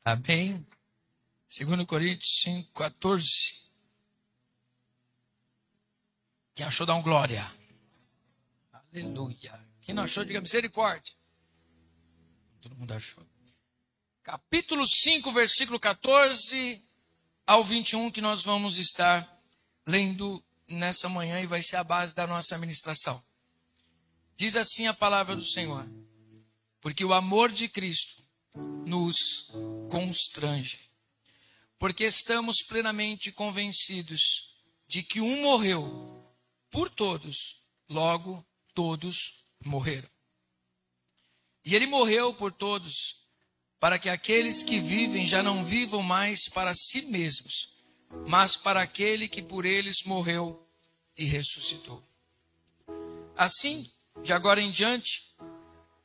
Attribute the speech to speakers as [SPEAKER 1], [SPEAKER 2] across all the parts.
[SPEAKER 1] Amém? 2 Coríntios 5:14. Quem achou, dá um glória. Aleluia. Quem não achou, diga misericórdia. Todo mundo achou. Capítulo 5, versículo 14 ao 21, que nós vamos estar lendo nessa manhã e vai ser a base da nossa ministração. Diz assim a palavra do Senhor: porque o amor de Cristo nos constrange, porque estamos plenamente convencidos de que um morreu por todos, logo todos morreram. E ele morreu por todos, para que aqueles que vivem já não vivam mais para si mesmos, mas para aquele que por eles morreu e ressuscitou. Assim, de agora em diante,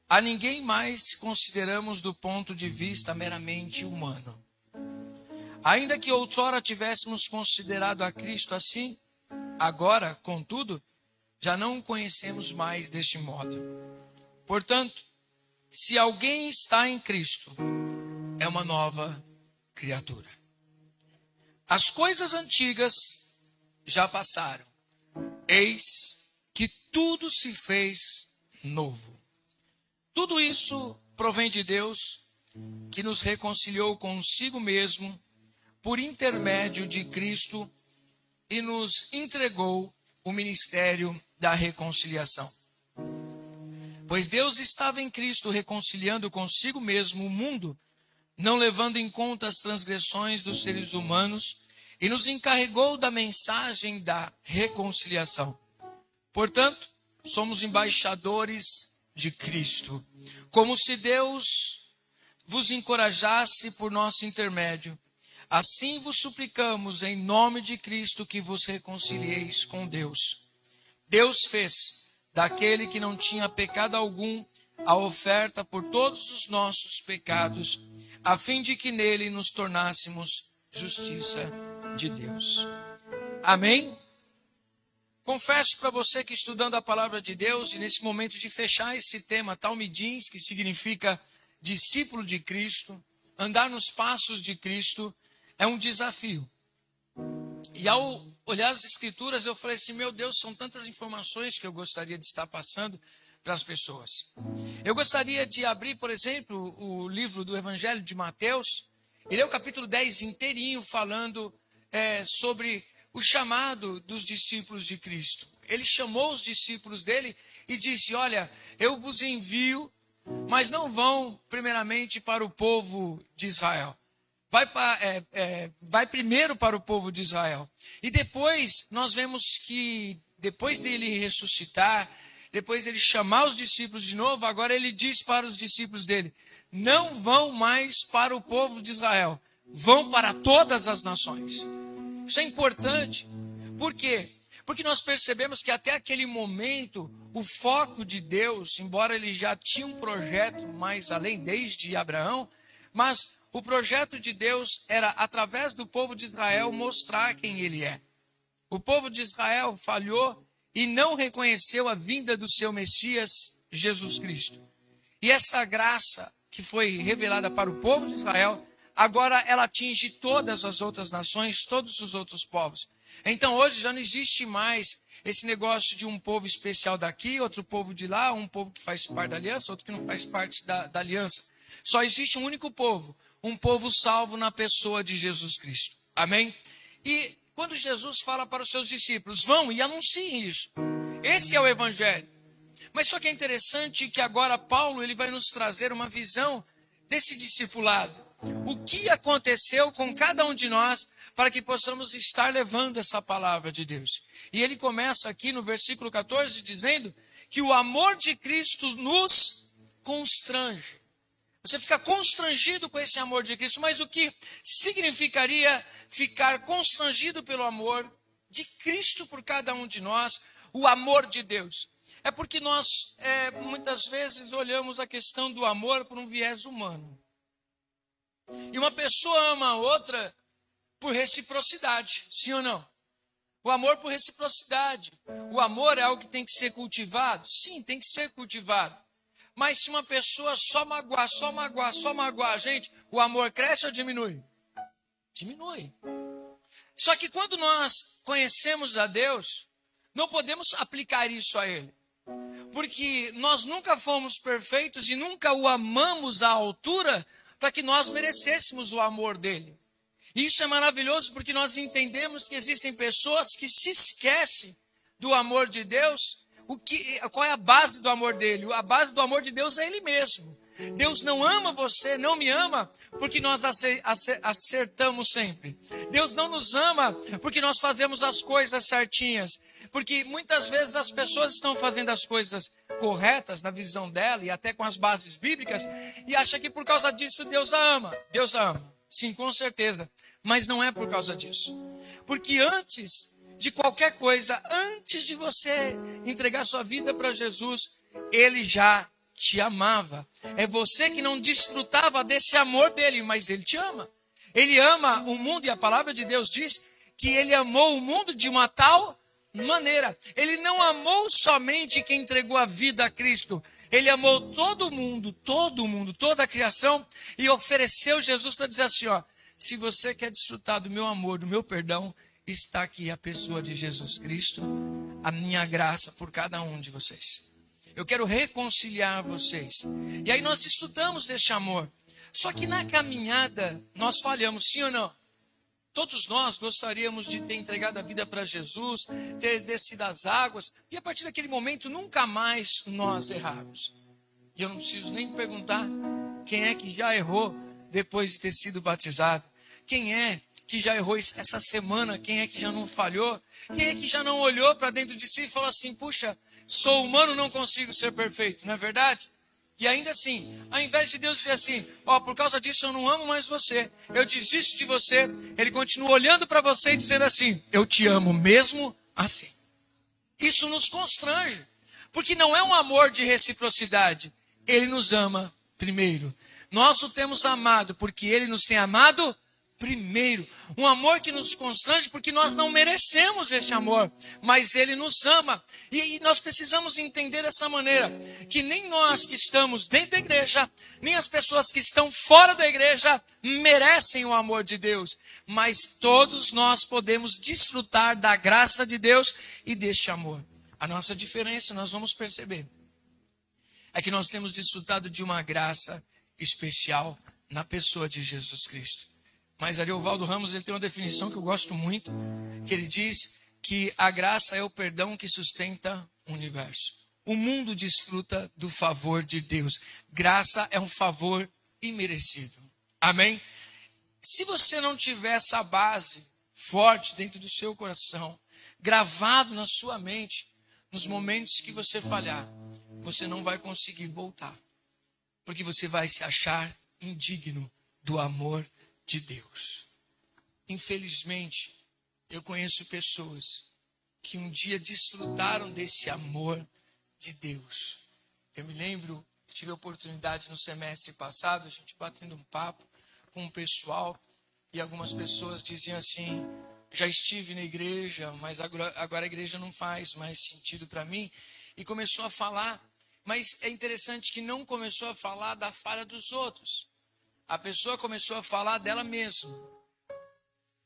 [SPEAKER 1] a ninguém mais consideramos do ponto de vista meramente humano. Ainda que outrora tivéssemos considerado a Cristo assim, agora, contudo, já não o conhecemos mais deste modo. Portanto, se alguém está em Cristo, é uma nova criatura. As coisas antigas já passaram. Eis que tudo se fez novo. Tudo isso provém de Deus, que nos reconciliou consigo mesmo por intermédio de Cristo e nos entregou o ministério da reconciliação. Pois Deus estava em Cristo reconciliando consigo mesmo o mundo, não levando em conta as transgressões dos seres humanos, e nos encarregou da mensagem da reconciliação. Portanto, somos embaixadores de Cristo, como se Deus vos encorajasse por nosso intermédio. Assim vos suplicamos em nome de Cristo que vos reconcilieis com Deus. Deus fez daquele que não tinha pecado algum a oferta por todos os nossos pecados, a fim de que nele nos tornássemos justiça de Deus. Amém? Confesso para você que estudando a palavra de Deus, e nesse momento de fechar esse tema, talmidins, que significa discípulo de Cristo, andar nos passos de Cristo, é um desafio. E ao olhar as escrituras, eu falei assim, meu Deus, são tantas informações que eu gostaria de estar passando para as pessoas. Eu gostaria de abrir, por exemplo, o livro do Evangelho de Mateus. Ele é o capítulo 10 inteirinho falando sobre o chamado dos discípulos de Cristo. Ele chamou os discípulos dele e disse, olha, eu vos envio, mas não vão primeiramente para o povo de Israel. Vai primeiro para o povo de Israel. E depois nós vemos que, depois dele ressuscitar, depois dele chamar os discípulos de novo, agora ele diz para os discípulos dele, não vão mais para o povo de Israel, vão para todas as nações. Isso é importante. Por quê? Porque nós percebemos que até aquele momento, o foco de Deus, embora ele já tinha um projeto mais além desde Abraão, mas o projeto de Deus era, através do povo de Israel, mostrar quem ele é. O povo de Israel falhou e não reconheceu a vinda do seu Messias, Jesus Cristo. E essa graça que foi revelada para o povo de Israel, agora ela atinge todas as outras nações, todos os outros povos. Então hoje já não existe mais esse negócio de um povo especial daqui, outro povo de lá, um povo que faz parte da aliança, outro que não faz parte da aliança. Só existe um único povo, um povo salvo na pessoa de Jesus Cristo. Amém? E quando Jesus fala para os seus discípulos, vão e anunciem isso. Esse é o evangelho. Mas só que é interessante que agora Paulo ele vai nos trazer uma visão desse discipulado. O que aconteceu com cada um de nós para que possamos estar levando essa palavra de Deus. E ele começa aqui no versículo 14 dizendo que o amor de Cristo nos constrange. Você fica constrangido com esse amor de Cristo, mas o que significaria ficar constrangido pelo amor de Cristo por cada um de nós, o amor de Deus? É porque nós muitas vezes olhamos a questão do amor por um viés humano. E uma pessoa ama a outra por reciprocidade, sim ou não? O amor por reciprocidade. O amor é algo que tem que ser cultivado? Sim, tem que ser cultivado. Mas se uma pessoa só magoar, gente, o amor cresce ou diminui? Diminui. Só que quando nós conhecemos a Deus, não podemos aplicar isso a Ele. Porque nós nunca fomos perfeitos e nunca o amamos à altura para que nós merecêssemos o amor dele. E isso é maravilhoso porque nós entendemos que existem pessoas que se esquecem do amor de Deus. Qual é a base do amor dele? A base do amor de Deus é Ele mesmo. Deus não ama você, não me ama, porque nós acertamos sempre. Deus não nos ama porque nós fazemos as coisas certinhas. Porque muitas vezes as pessoas estão fazendo as coisas corretas na visão dela e até com as bases bíblicas e acham que por causa disso Deus a ama. Deus a ama, sim, com certeza. Mas não é por causa disso. Porque antes de qualquer coisa, antes de você entregar sua vida para Jesus, Ele já te amava. É você que não desfrutava desse amor dele, mas Ele te ama. Ele ama o mundo e a palavra de Deus diz que Ele amou o mundo de uma tal maneira. Ele não amou somente quem entregou a vida a Cristo. Ele amou todo mundo, toda a criação e ofereceu Jesus para dizer assim, ó, se você quer desfrutar do meu amor, do meu perdão, está aqui a pessoa de Jesus Cristo, a minha graça por cada um de vocês. Eu quero reconciliar vocês. E aí nós desfrutamos deste amor. Só que na caminhada nós falhamos, sim ou não? Todos nós gostaríamos de ter entregado a vida para Jesus, ter descido as águas, e a partir daquele momento nunca mais nós errarmos. E eu não preciso nem perguntar quem é que já errou depois de ter sido batizado. Quem é que já errou essa semana? Quem é que já não falhou? Quem é que já não olhou para dentro de si e falou assim, puxa, sou humano, não consigo ser perfeito, não é verdade? E ainda assim, ao invés de Deus dizer assim, ó, por causa disso eu não amo mais você, eu desisto de você, Ele continua olhando para você e dizendo assim, eu te amo mesmo assim. Isso nos constrange, porque não é um amor de reciprocidade, Ele nos ama primeiro. Nós o temos amado porque Ele nos tem amado primeiro. Um amor que nos constrange porque nós não merecemos esse amor, mas Ele nos ama. E nós precisamos entender dessa maneira, que nem nós que estamos dentro da igreja, nem as pessoas que estão fora da igreja merecem o amor de Deus, mas todos nós podemos desfrutar da graça de Deus e deste amor. A nossa diferença, nós vamos perceber, é que nós temos desfrutado de uma graça especial na pessoa de Jesus Cristo. Mas Ariovaldo Ramos, ele tem uma definição que eu gosto muito, que ele diz que a graça é o perdão que sustenta o universo. O mundo desfruta do favor de Deus. Graça é um favor imerecido. Amém? Se você não tiver essa base forte dentro do seu coração, gravado na sua mente, nos momentos que você falhar, você não vai conseguir voltar. Porque você vai se achar indigno do amor de Deus. Infelizmente, eu conheço pessoas que um dia desfrutaram desse amor de Deus. Eu me lembro, tive a oportunidade no semestre passado, a gente batendo um papo com o pessoal, e algumas pessoas diziam assim, já estive na igreja, mas agora a igreja não faz mais sentido para mim, e começou a falar, mas é interessante que não começou a falar da falha dos outros. A pessoa começou a falar dela mesma,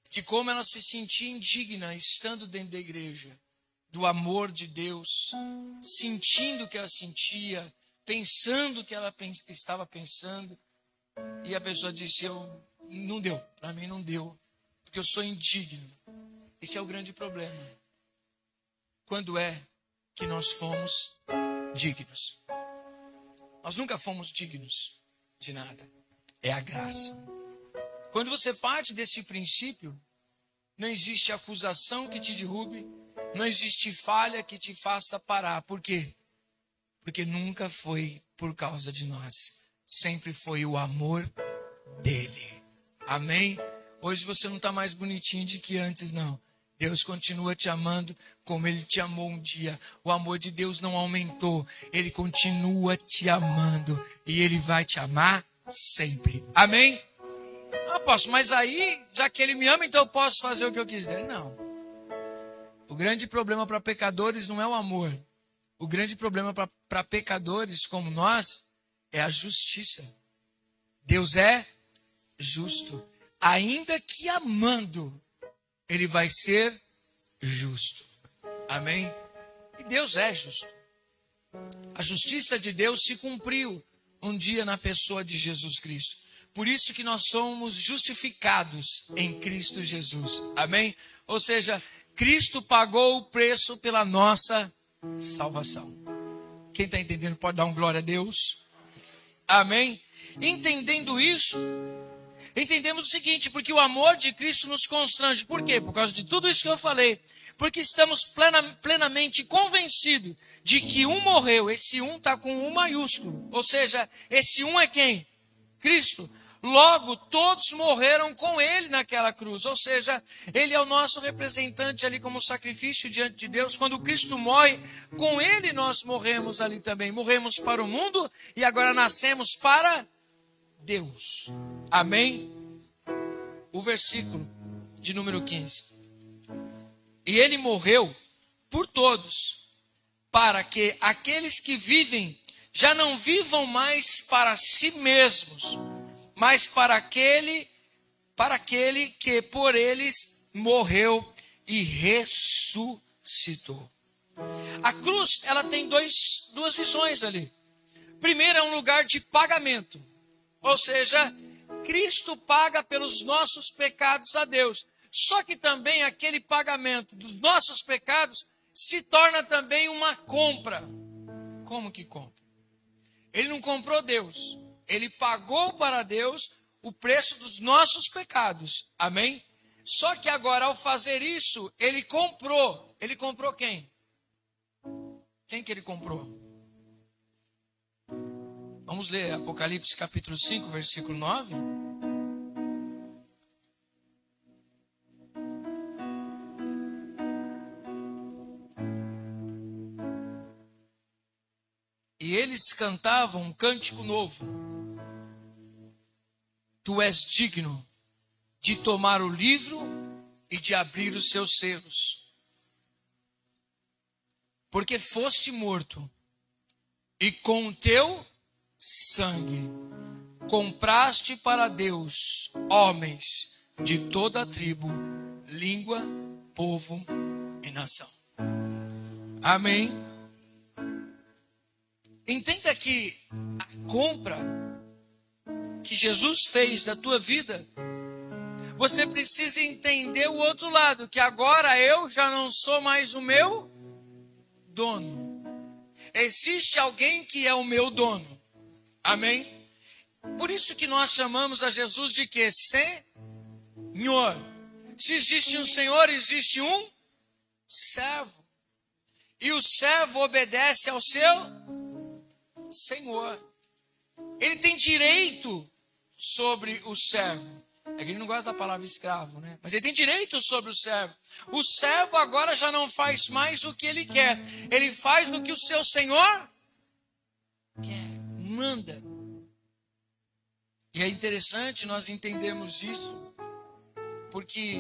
[SPEAKER 1] de como ela se sentia indigna estando dentro da igreja, do amor de Deus, sentindo o que ela sentia, pensando o que ela estava pensando. E a pessoa disse, não deu, para mim não deu, porque eu sou indigno. Esse é o grande problema. Quando é que nós fomos dignos? Nós nunca fomos dignos de nada. É a graça. Quando você parte desse princípio, não existe acusação que te derrube, não existe falha que te faça parar. Por quê? Porque nunca foi por causa de nós. Sempre foi o amor dele. Amém? Hoje você não está mais bonitinho de que antes, não. Deus continua te amando como Ele te amou um dia. O amor de Deus não aumentou. Ele continua te amando. E Ele vai te amar sempre. Amém? Apóstolo, mas aí, já que Ele me ama, então eu posso fazer o que eu quiser. Não. O grande problema para pecadores não é o amor. O grande problema para pecadores como nós é a justiça. Deus é justo. Ainda que amando, ele vai ser justo. Amém? E Deus é justo. A justiça de Deus se cumpriu um dia na pessoa de Jesus Cristo. Por isso que nós somos justificados em Cristo Jesus. Amém? Ou seja, Cristo pagou o preço pela nossa salvação. Quem está entendendo pode dar um glória a Deus. Amém? Entendendo isso, entendemos o seguinte, porque o amor de Cristo nos constrange. Por quê? Por causa de tudo isso que eu falei. Porque estamos plenamente convencidos de que um morreu. Esse um está com um maiúsculo. Ou seja, esse um é quem? Cristo. Logo, todos morreram com ele naquela cruz. Ou seja, ele é o nosso representante ali como sacrifício diante de Deus. Quando Cristo morre, com ele nós morremos ali também. Morremos para o mundo e agora nascemos para Deus. Amém? O versículo de número 15. E ele morreu por todos, para que aqueles que vivem já não vivam mais para si mesmos, mas para aquele que por eles morreu e ressuscitou. A cruz, ela tem duas visões ali. Primeiro, é um lugar de pagamento. Ou seja, Cristo paga pelos nossos pecados a Deus. Só que também aquele pagamento dos nossos pecados se torna também uma compra. Como que compra? Ele não comprou Deus. Ele pagou para Deus o preço dos nossos pecados. Amém? Só que agora, ao fazer isso, ele comprou. Ele comprou quem? Quem que ele comprou? Vamos ler Apocalipse capítulo 5, versículo 9. E eles cantavam um cântico novo. Tu és digno de tomar o livro e de abrir os seus selos. Porque foste morto, e com o teu sangue compraste para Deus homens de toda a tribo, língua, povo e nação. Amém? Entenda que a compra que Jesus fez da tua vida, você precisa entender o outro lado, que agora eu já não sou mais o meu dono. Existe alguém que é o meu dono. Amém? Por isso que nós chamamos a Jesus de quê? Senhor. Se existe um Senhor, existe um servo. E o servo obedece ao seu Senhor. Ele tem direito sobre o servo. É que ele não gosta da palavra escravo, né? Mas ele tem direito sobre o servo. O servo agora já não faz mais o que ele quer. Ele faz o que o seu Senhor quer, manda. E é interessante nós entendermos isso, porque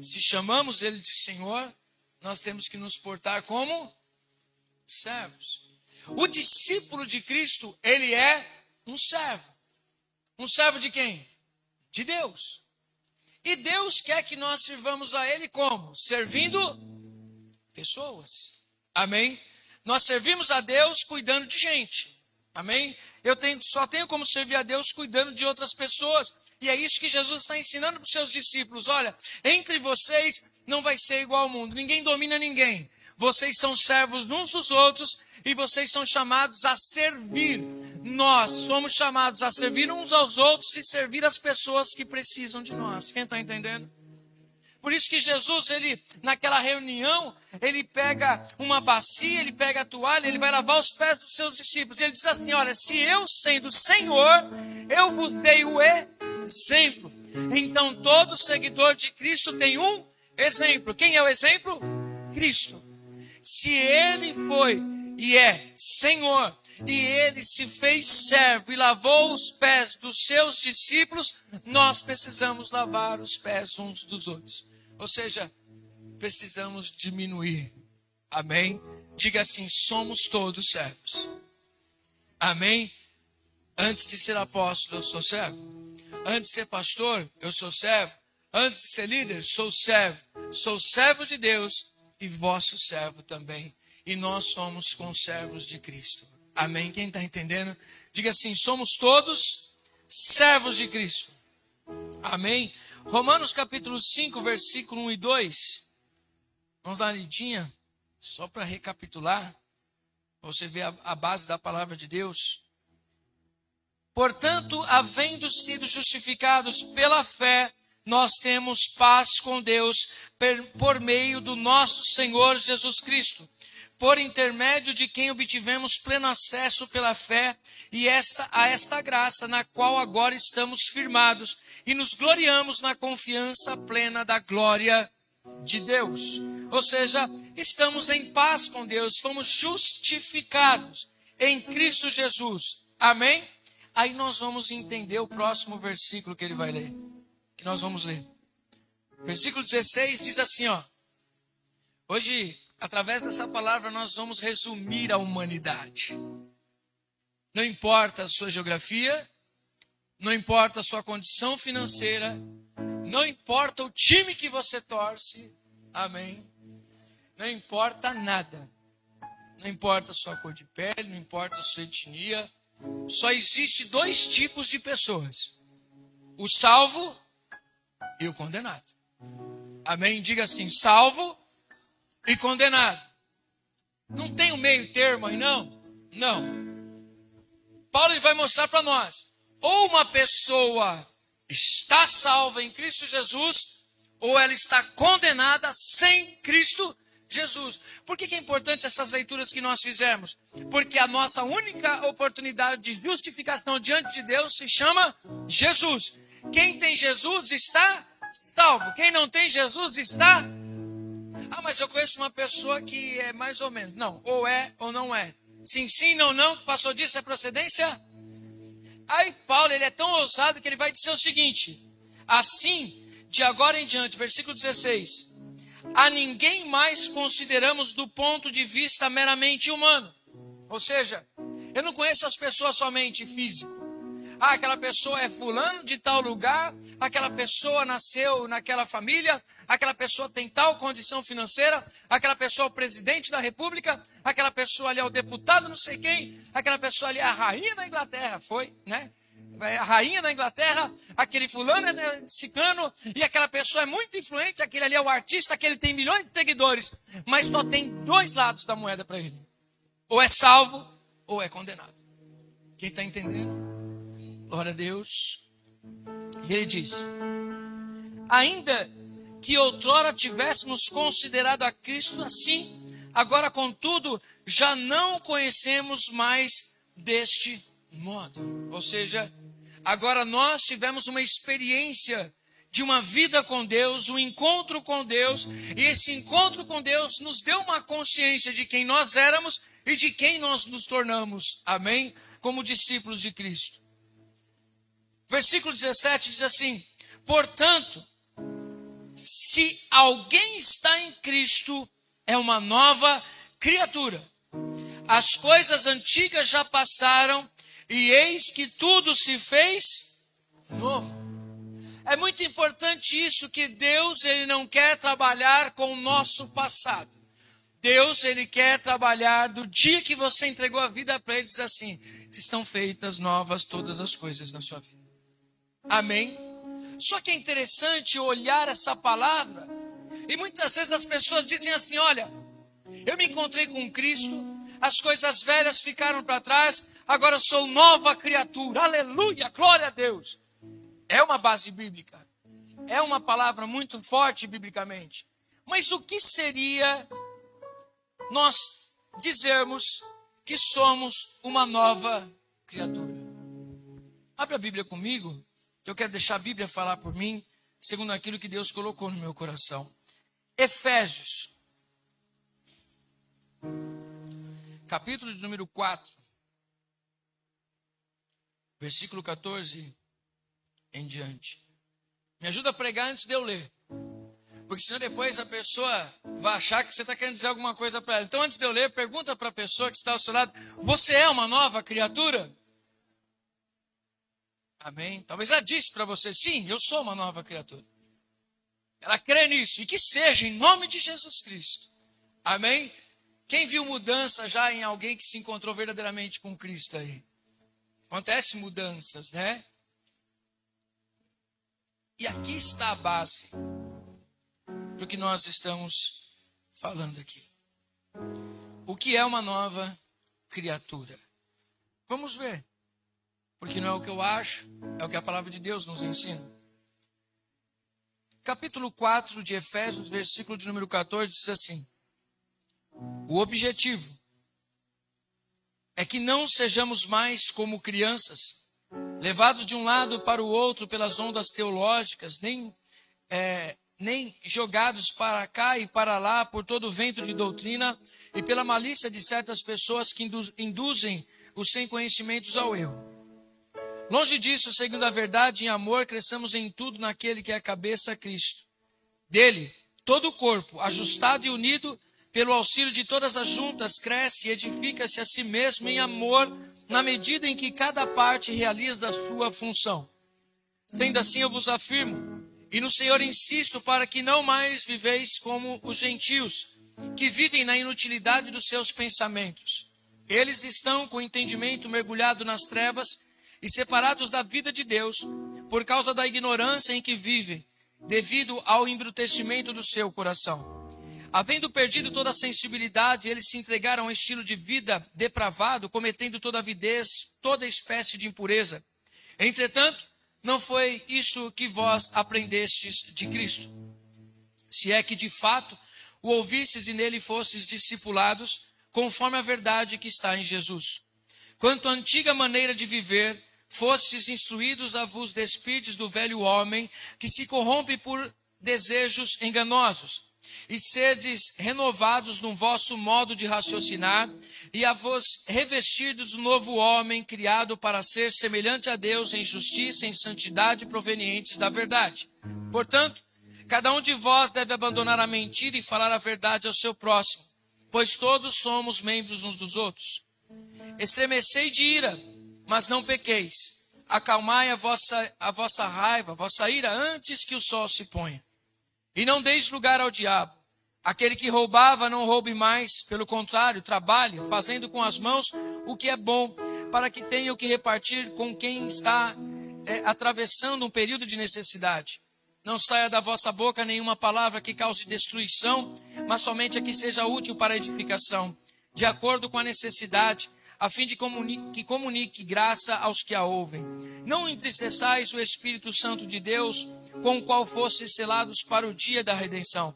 [SPEAKER 1] se chamamos ele de Senhor, nós temos que nos portar como servos. O discípulo de Cristo, ele é um servo. Um servo de quem? De Deus. E Deus quer que nós sirvamos a ele como? Servindo pessoas. Amém? Nós servimos a Deus cuidando de gente. Amém? Só tenho como servir a Deus cuidando de outras pessoas. E é isso que Jesus está ensinando para os seus discípulos. Olha, entre vocês não vai ser igual ao mundo. Ninguém domina ninguém. Vocês são servos uns dos outros e vocês são chamados a servir. Nós somos chamados a servir uns aos outros e servir as pessoas que precisam de nós. Quem está entendendo? Por isso que Jesus, naquela reunião, ele pega uma bacia, ele pega a toalha, ele vai lavar os pés dos seus discípulos. Ele diz assim, olha, se eu sendo Senhor, eu vos dei o exemplo. Então todo seguidor de Cristo tem um exemplo. Quem é o exemplo? Cristo. Se ele foi e é Senhor, e ele se fez servo e lavou os pés dos seus discípulos, nós precisamos lavar os pés uns dos outros. Ou seja, precisamos diminuir. Amém? Diga assim, somos todos servos. Amém? Antes de ser apóstolo, eu sou servo. Antes de ser pastor, eu sou servo. Antes de ser líder, sou servo. Sou servo de Deus e vosso servo também. E nós somos conservos de Cristo. Amém? Quem está entendendo? Diga assim, somos todos servos de Cristo. Amém? Romanos capítulo 5, versículo 1 e 2. Vamos dar uma lidinha, só para recapitular. Você vê a base da palavra de Deus. Portanto, havendo sido justificados pela fé, nós temos paz com Deus por meio do nosso Senhor Jesus Cristo, por intermédio de quem obtivemos pleno acesso pela fé a esta graça na qual agora estamos firmados e nos gloriamos na confiança plena da glória de Deus. Ou seja, estamos em paz com Deus, fomos justificados em Cristo Jesus. Amém? Aí nós vamos entender o próximo versículo que ele vai ler, que nós vamos ler. Versículo 16 diz assim, ó. Hoje, através dessa palavra, nós vamos resumir a humanidade. Não importa a sua geografia, não importa a sua condição financeira, não importa o time que você torce, amém? Não importa nada. Não importa a sua cor de pele, não importa a sua etnia. Só existe dois tipos de pessoas: o salvo e o condenado. Amém? Diga assim, salvo e condenado. Não tem um meio termo aí, não? Não. Paulo vai mostrar para nós. Ou uma pessoa está salva em Cristo Jesus, ou ela está condenada sem Cristo Jesus. Por que é importante essas leituras que nós fizemos? Porque a nossa única oportunidade de justificação diante de Deus se chama Jesus. Quem tem Jesus está salvo. Quem não tem Jesus está... Ah, mas eu conheço uma pessoa que é mais ou menos. Não, ou é ou não é. Sim, sim, não, não, que passou disso é procedência? Aí Paulo, ele é tão ousado que ele vai dizer o seguinte: assim, de agora em diante, versículo 16, a ninguém mais consideramos do ponto de vista meramente humano. Ou seja, eu não conheço as pessoas somente físico. Ah, aquela pessoa é fulano de tal lugar, aquela pessoa nasceu naquela família, aquela pessoa tem tal condição financeira, aquela pessoa é o presidente da república, aquela pessoa ali é o deputado não sei quem, aquela pessoa ali é a rainha da Inglaterra, foi, né? A rainha da Inglaterra, aquele fulano é ciclano, e aquela pessoa é muito influente, aquele ali é o artista, aquele tem milhões de seguidores, mas só tem dois lados da moeda para ele. Ou é salvo, ou é condenado. Quem está entendendo? Glória a Deus. E ele diz: ainda que outrora tivéssemos considerado a Cristo assim, agora, contudo, já não o conhecemos mais deste modo. Ou seja, agora nós tivemos uma experiência de uma vida com Deus, um encontro com Deus, e esse encontro com Deus nos deu uma consciência de quem nós éramos e de quem nós nos tornamos. Amém? Como discípulos de Cristo. Versículo 17 diz assim: portanto, se alguém está em Cristo, é uma nova criatura. As coisas antigas já passaram, e eis que tudo se fez novo. É muito importante isso, que Deus, ele não quer trabalhar com o nosso passado. Deus, ele quer trabalhar do dia que você entregou a vida para ele, diz assim: estão feitas novas todas as coisas na sua vida. Amém? Só que é interessante olhar essa palavra, e muitas vezes as pessoas dizem assim: olha, eu me encontrei com Cristo, as coisas velhas ficaram para trás, agora eu sou nova criatura. Aleluia, glória a Deus. É uma base bíblica, é uma palavra muito forte biblicamente. Mas o que seria nós dizermos que somos uma nova criatura? Abre a Bíblia comigo. Eu quero deixar a Bíblia falar por mim, segundo aquilo que Deus colocou no meu coração. Efésios, capítulo de número 4, versículo 14 em diante. Me ajuda a pregar antes de eu ler, porque senão depois a pessoa vai achar que você está querendo dizer alguma coisa para ela. Então, antes de eu ler, pergunta para a pessoa que está ao seu lado: você é uma nova criatura? Amém? Talvez ela disse para você, sim, eu sou uma nova criatura. Ela crê nisso, e que seja em nome de Jesus Cristo. Amém? Quem viu mudança já em alguém que se encontrou verdadeiramente com Cristo aí? Acontece mudanças, né? E aqui está a base do que nós estamos falando aqui. O que é uma nova criatura? Vamos ver. Porque não é o que eu acho, é o que a palavra de Deus nos ensina. Capítulo 4 de Efésios, versículo de número 14, diz assim: o objetivo é que não sejamos mais como crianças, levados de um lado para o outro pelas ondas teológicas, nem jogados para cá e para lá por todo o vento de doutrina e pela malícia de certas pessoas que induzem os sem conhecimentos ao erro. Longe disso, seguindo a verdade em amor, cresçamos em tudo naquele que é a cabeça, Cristo. Dele, todo o corpo, ajustado e unido pelo auxílio de todas as juntas, cresce e edifica-se a si mesmo em amor, na medida em que cada parte realiza a sua função. Sendo assim, eu vos afirmo, e no Senhor insisto, para que não mais viveis como os gentios, que vivem na inutilidade dos seus pensamentos. Eles estão com o entendimento mergulhado nas trevas e separados da vida de Deus, por causa da ignorância em que vivem, devido ao embrutecimento do seu coração. Havendo perdido toda a sensibilidade, eles se entregaram a um estilo de vida depravado, cometendo toda avidez, toda espécie de impureza. Entretanto, não foi isso que vós aprendestes de Cristo. Se é que de fato o ouvistes e nele fostes discipulados, conforme a verdade que está em Jesus. Quanto à antiga maneira de viver, fostes instruídos a vos despirdes do velho homem, que se corrompe por desejos enganosos, e sedes renovados no vosso modo de raciocinar, e a vos revestirdes do novo homem, criado para ser semelhante a Deus em justiça e em santidade provenientes da verdade. Portanto, cada um de vós deve abandonar a mentira e falar a verdade ao seu próximo, pois todos somos membros uns dos outros. Estremecei de ira, mas não pequeis. Acalmai a vossa raiva, a vossa ira, antes que o sol se ponha. E não deis lugar ao diabo. Aquele que roubava, não roube mais. Pelo contrário, trabalhe, fazendo com as mãos o que é bom, para que tenha o que repartir com quem está atravessando um período de necessidade. Não saia da vossa boca nenhuma palavra que cause destruição, mas somente a que seja útil para a edificação, de acordo com a necessidade, a fim de que comunique graça aos que a ouvem. Não entristeçais o Espírito Santo de Deus, com o qual fostes selados para o dia da redenção.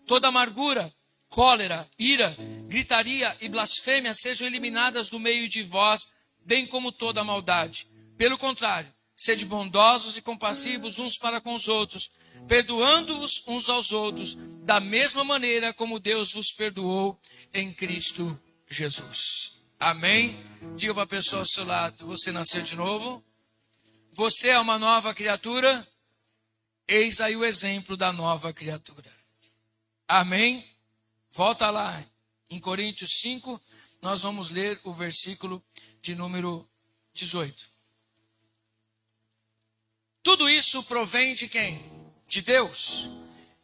[SPEAKER 1] Toda amargura, cólera, ira, gritaria e blasfêmia sejam eliminadas do meio de vós, bem como toda maldade. Pelo contrário, sede bondosos e compassivos uns para com os outros, perdoando-vos uns aos outros, da mesma maneira como Deus vos perdoou em Cristo Jesus. Amém? Diga para a pessoa ao seu lado, você nasceu de novo? Você é uma nova criatura? Eis aí o exemplo da nova criatura. Amém? Volta lá, em Coríntios 5, nós vamos ler o versículo de número 18. Tudo isso provém de quem? De Deus,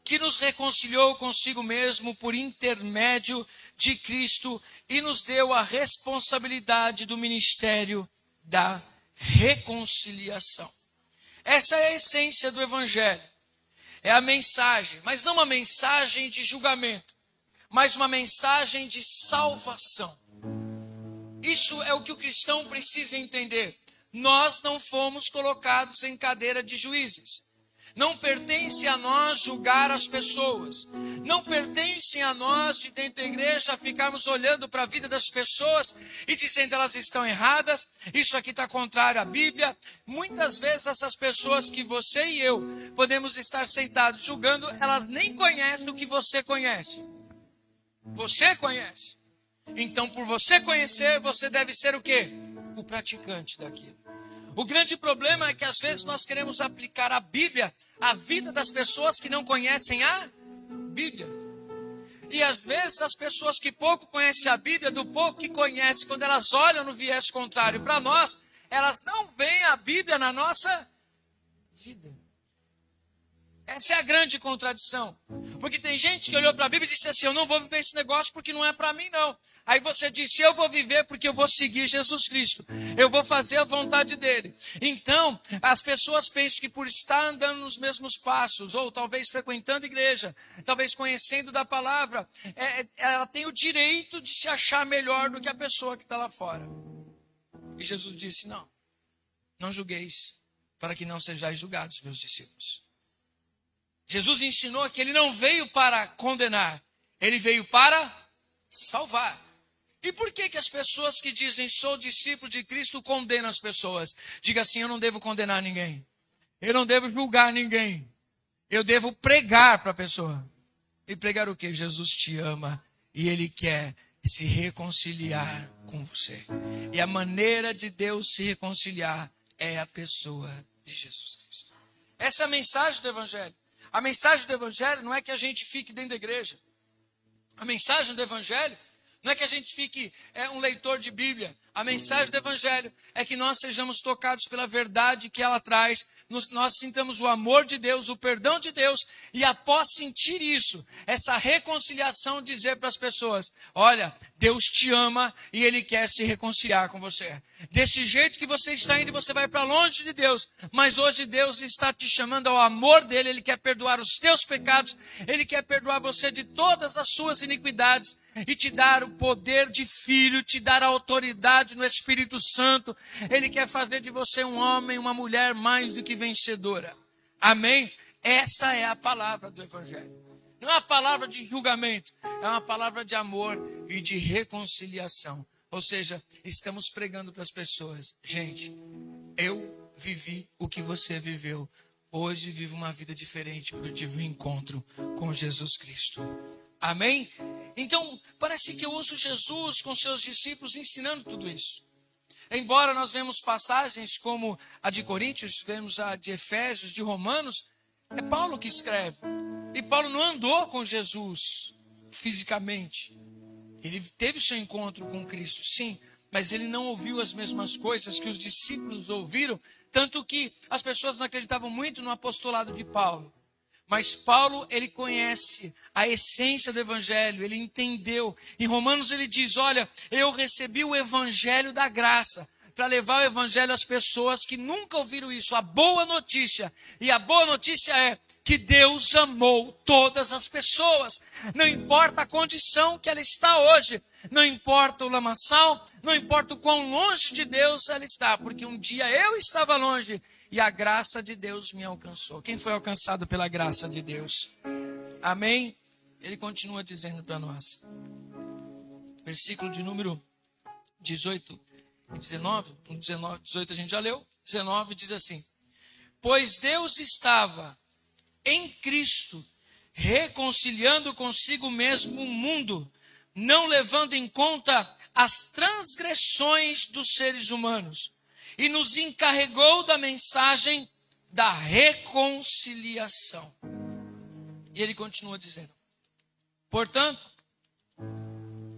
[SPEAKER 1] que nos reconciliou consigo mesmo por intermédio de Cristo e nos deu a responsabilidade do ministério da reconciliação. Essa é a essência do Evangelho. É a mensagem, mas não uma mensagem de julgamento, mas uma mensagem de salvação. Isso é o que o cristão precisa entender. Nós não fomos colocados em cadeira de juízes. Não pertence a nós julgar as pessoas. Não pertence a nós, de dentro da igreja, ficarmos olhando para a vida das pessoas e dizendo elas estão erradas, isso aqui está contrário à Bíblia. Muitas vezes essas pessoas que você e eu podemos estar sentados julgando, elas nem conhecem o que você conhece. Você conhece. Então, por você conhecer, você deve ser o quê? O praticante daquilo. O grande problema é que às vezes nós queremos aplicar a Bíblia à vida das pessoas que não conhecem a Bíblia. E às vezes as pessoas que pouco conhecem a Bíblia, do pouco que conhecem, quando elas olham no viés contrário para nós, elas não veem a Bíblia na nossa vida. Essa é a grande contradição. Porque tem gente que olhou para a Bíblia e disse assim, eu não vou viver esse negócio porque não é para mim não. Aí você disse, eu vou viver porque eu vou seguir Jesus Cristo. Eu vou fazer a vontade dele. Então, as pessoas pensam que por estar andando nos mesmos passos, ou talvez frequentando igreja, talvez conhecendo da palavra, ela tem o direito de se achar melhor do que a pessoa que está lá fora. E Jesus disse, não julgueis, para que não sejais julgados, meus discípulos. Jesus ensinou que ele não veio para condenar, ele veio para salvar. E por que as pessoas que dizem sou discípulo de Cristo condenam as pessoas? Diga assim, eu não devo condenar ninguém. Eu não devo julgar ninguém. Eu devo pregar para a pessoa. E pregar o quê? Jesus te ama e ele quer se reconciliar com você. E a maneira de Deus se reconciliar é a pessoa de Jesus Cristo. Essa é a mensagem do Evangelho. A mensagem do Evangelho não é que a gente fique dentro da igreja. A mensagem do Evangelho não é que a gente fique um leitor de Bíblia. A mensagem do Evangelho é que nós sejamos tocados pela verdade que ela traz. Nós sintamos o amor de Deus, o perdão de Deus. E após sentir isso, essa reconciliação, dizer para as pessoas, olha, Deus te ama e Ele quer se reconciliar com você. Desse jeito que você está indo, você vai para longe de Deus. Mas hoje Deus está te chamando ao amor dEle. Ele quer perdoar os teus pecados. Ele quer perdoar você de todas as suas iniquidades. E te dar o poder de filho, te dar a autoridade no Espírito Santo. Ele quer fazer de você um homem, uma mulher mais do que vencedora. Amém? Essa é a palavra do Evangelho. Não é uma palavra de julgamento, é uma palavra de amor e de reconciliação. Ou seja, estamos pregando para as pessoas. Gente, eu vivi o que você viveu. Hoje vivo uma vida diferente porque eu tive um encontro com Jesus Cristo. Amém? Então, parece que eu ouço Jesus com seus discípulos ensinando tudo isso. Embora nós vemos passagens como a de Coríntios, vemos a de Efésios, de Romanos, é Paulo que escreve. E Paulo não andou com Jesus fisicamente. Ele teve seu encontro com Cristo, sim, mas ele não ouviu as mesmas coisas que os discípulos ouviram, tanto que as pessoas não acreditavam muito no apostolado de Paulo. Mas Paulo, ele conhece a essência do Evangelho, ele entendeu. Em Romanos ele diz, olha, eu recebi o Evangelho da graça, para levar o Evangelho às pessoas que nunca ouviram isso, a boa notícia. E a boa notícia é que Deus amou todas as pessoas. Não importa a condição que ela está hoje, não importa o lamaçal, não importa o quão longe de Deus ela está, porque um dia eu estava longe e a graça de Deus me alcançou. Quem foi alcançado pela graça de Deus? Amém? Ele continua dizendo para nós. Versículo de número 18 e 19. 18 a gente já leu. 19 diz assim. Pois Deus estava em Cristo, reconciliando consigo mesmo o mundo, não levando em conta as transgressões dos seres humanos, e nos encarregou da mensagem da reconciliação. E ele continua dizendo, portanto,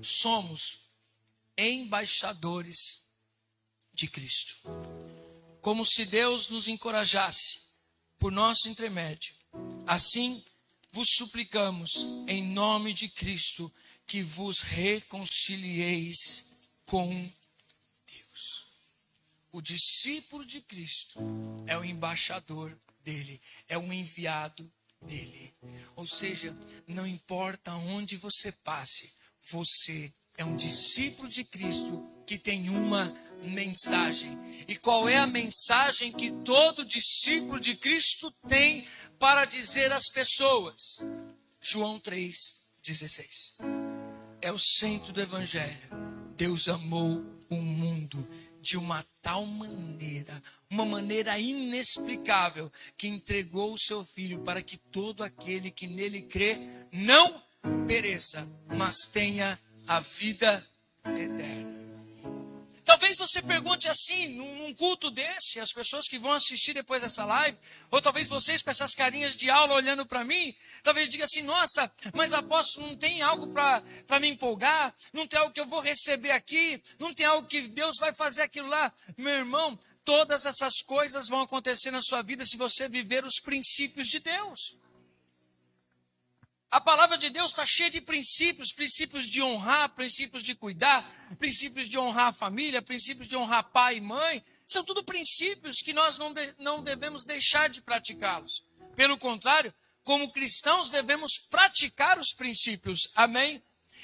[SPEAKER 1] somos embaixadores de Cristo. Como se Deus nos encorajasse por nosso intermédio. Assim, vos suplicamos, em nome de Cristo, que vos reconcilieis com Deus. O discípulo de Cristo é o embaixador dele, é o enviado dele. Ou seja, não importa onde você passe, você é um discípulo de Cristo que tem uma mensagem. E qual é a mensagem que todo discípulo de Cristo tem para dizer às pessoas? João 3,16. É o centro do Evangelho. Deus amou o mundo de uma tal maneira, uma maneira inexplicável, que entregou o seu Filho para que todo aquele que nele crê não pereça, mas tenha a vida eterna. Talvez você pergunte assim, num culto desse, as pessoas que vão assistir depois dessa live, ou talvez vocês com essas carinhas de aula olhando para mim, talvez diga assim, nossa, mas apóstolo, não tem algo para me empolgar? Não tem algo que eu vou receber aqui? Não tem algo que Deus vai fazer aquilo lá? Meu irmão, todas essas coisas vão acontecer na sua vida se você viver os princípios de Deus. A palavra de Deus está cheia de princípios, princípios de honrar, princípios de cuidar, princípios de honrar a família, princípios de honrar pai e mãe. São tudo princípios que nós não devemos deixar de praticá-los. Pelo contrário, como cristãos devemos praticar os princípios. Amém?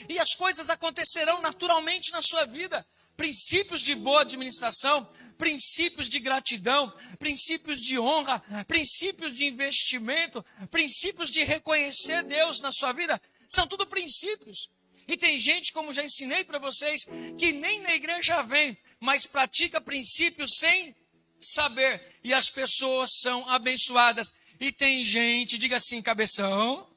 [SPEAKER 1] E as coisas acontecerão naturalmente na sua vida. Princípios de boa administração, princípios de gratidão, princípios de honra, princípios de investimento, princípios de reconhecer Deus na sua vida, são tudo princípios. E tem gente, como já ensinei para vocês, que nem na igreja vem, mas pratica princípios sem saber, e as pessoas são abençoadas. E tem gente, diga assim, cabeção,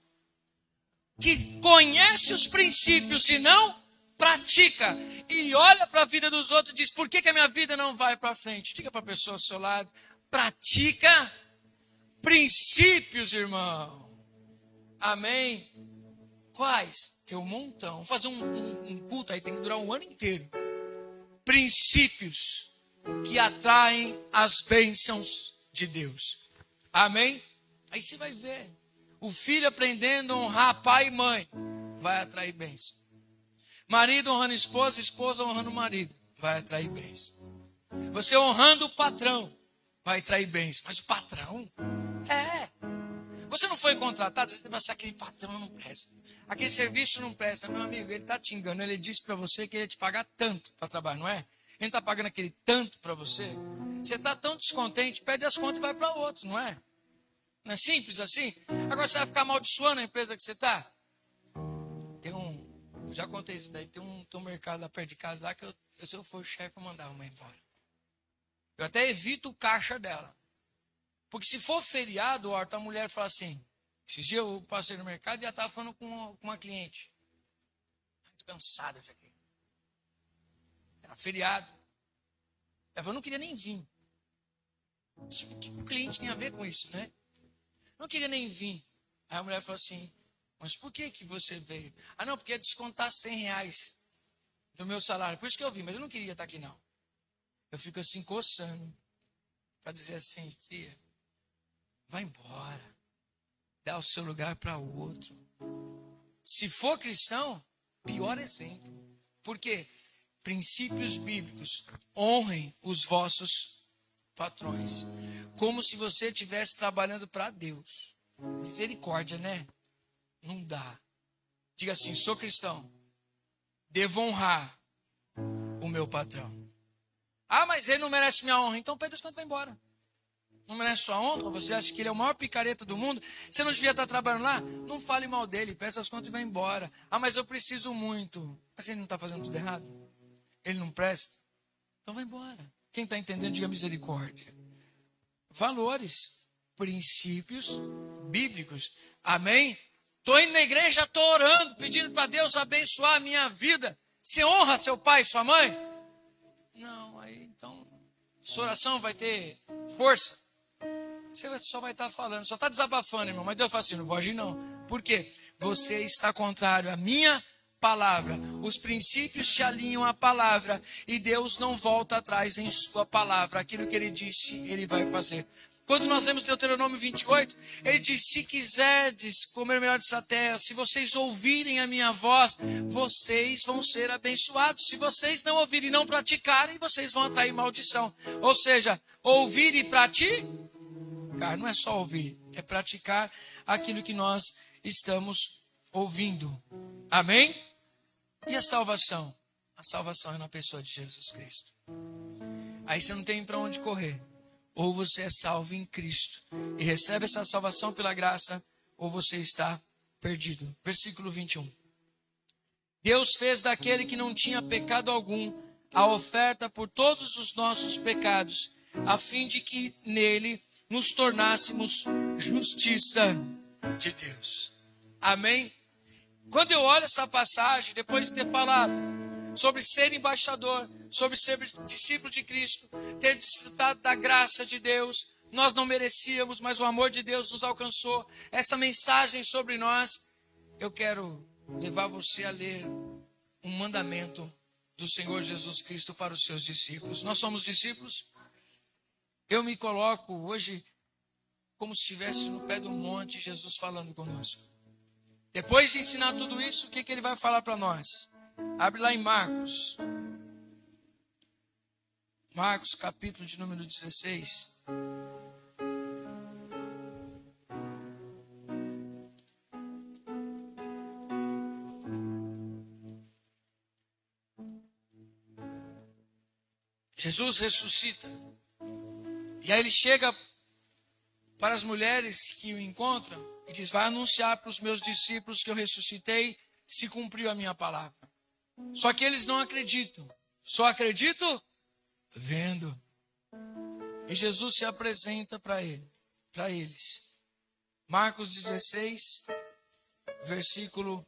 [SPEAKER 1] que conhece os princípios e não pratica, e olha para a vida dos outros e diz, por que a minha vida não vai para frente? Diga para a pessoa ao seu lado, pratica princípios, irmão. Amém? Quais? Tem um montão. Vamos fazer um culto aí, tem que durar um ano inteiro. Princípios que atraem as bênçãos de Deus. Amém? Aí você vai ver. O filho aprendendo a honrar pai e mãe vai atrair bênção. Marido honrando esposa, esposa honrando o marido, vai atrair bens. Você honrando o patrão, vai atrair bens. Mas o patrão? Você não foi contratado, você vai achar que aquele patrão não presta. Aquele serviço não presta. Meu amigo, ele está te enganando. Ele disse para você que ele ia te pagar tanto para trabalhar, não é? Ele não está pagando aquele tanto para você. Você está tão descontente, pede as contas e vai para outro, não é? Não é simples assim? Agora você vai ficar amaldiçoando a empresa que você está? Eu já contei isso daí, tem um mercado lá perto de casa lá que se eu for chefe, eu mandava uma embora. Eu até evito o caixa dela. Porque se for feriado, a mulher fala assim, esses dias eu passei no mercado e já estava falando com uma cliente. Estou cansada de aqui. Era feriado. Ela falou, eu não queria nem vir. O que o cliente tem a ver com isso, né? Não queria nem vir. Aí a mulher falou assim, mas por que você veio? Ah, não, porque ia descontar R$100 do meu salário. Por isso que eu vim, mas eu não queria estar aqui, não. Eu fico assim, coçando, para dizer assim, filha, vai embora. Dá o seu lugar para o outro. Se for cristão, pior exemplo. Por quê? Princípios bíblicos. Honrem os vossos patrões. Como se você estivesse trabalhando para Deus. Misericórdia, né? Não dá. Diga assim, sou cristão. Devo honrar o meu patrão. Ah, mas ele não merece minha honra. Então pede as contas e vai embora. Não merece sua honra? Você acha que ele é o maior picareta do mundo? Você não devia estar trabalhando lá? Não fale mal dele. Peça as contas e vai embora. Ah, mas eu preciso muito. Mas ele não está fazendo tudo errado? Ele não presta? Então vai embora. Quem está entendendo, diga misericórdia. Valores, princípios bíblicos. Amém? Estou indo na igreja, estou orando, pedindo para Deus abençoar a minha vida. Você honra seu pai e sua mãe? Não, aí então, sua oração vai ter força. Você só vai estar falando, só está desabafando, irmão. Mas Deus fala assim, não vou agir não. Por quê? Você está contrário à minha palavra. Os princípios te alinham à palavra. E Deus não volta atrás em sua palavra. Aquilo que ele disse, ele vai fazer. Quando nós lemos Deuteronômio 28, ele diz, se quiserdes comer o melhor dessa terra, se vocês ouvirem a minha voz, vocês vão ser abençoados. Se vocês não ouvirem e não praticarem, vocês vão atrair maldição. Ou seja, ouvir e praticar, não é só ouvir, é praticar aquilo que nós estamos ouvindo. Amém? E a salvação? A salvação é na pessoa de Jesus Cristo. Aí você não tem para onde correr. Ou você é salvo em Cristo e recebe essa salvação pela graça, ou você está perdido. Versículo 21. Deus fez daquele que não tinha pecado algum a oferta por todos os nossos pecados, a fim de que nele nos tornássemos justiça de Deus. Amém? Quando eu olho essa passagem, depois de ter falado sobre ser embaixador, sobre ser discípulo de Cristo, ter desfrutado da graça de Deus. Nós não merecíamos, mas o amor de Deus nos alcançou. Essa mensagem sobre nós, eu quero levar você a ler um mandamento do Senhor Jesus Cristo para os seus discípulos. Nós somos discípulos? Eu me coloco hoje como se estivesse no pé do monte, Jesus falando conosco. Depois de ensinar tudo isso, o que ele vai falar para nós? Abre lá em Marcos. Marcos, capítulo de número 16. Jesus ressuscita. E aí ele chega para as mulheres que o encontram e diz: vai anunciar para os meus discípulos que eu ressuscitei, se cumpriu a minha palavra. Só que eles não acreditam. Só acredito vendo. E Jesus se apresenta para eles. Marcos 16, versículo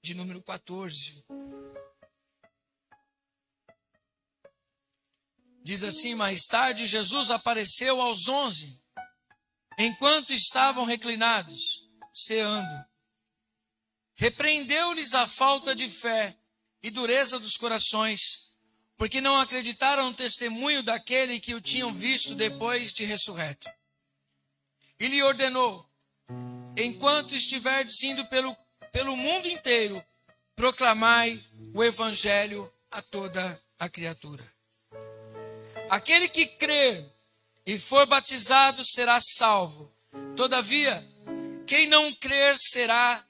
[SPEAKER 1] de número 14. Diz assim: mais tarde Jesus apareceu aos 11, enquanto estavam reclinados, ceando. Repreendeu-lhes a falta de fé e dureza dos corações, porque não acreditaram no testemunho daquele que o tinham visto depois de ressurreto. E lhe ordenou: enquanto estiverdes indo pelo mundo inteiro, proclamai o evangelho a toda a criatura. Aquele que crer e for batizado será salvo. Todavia, quem não crer será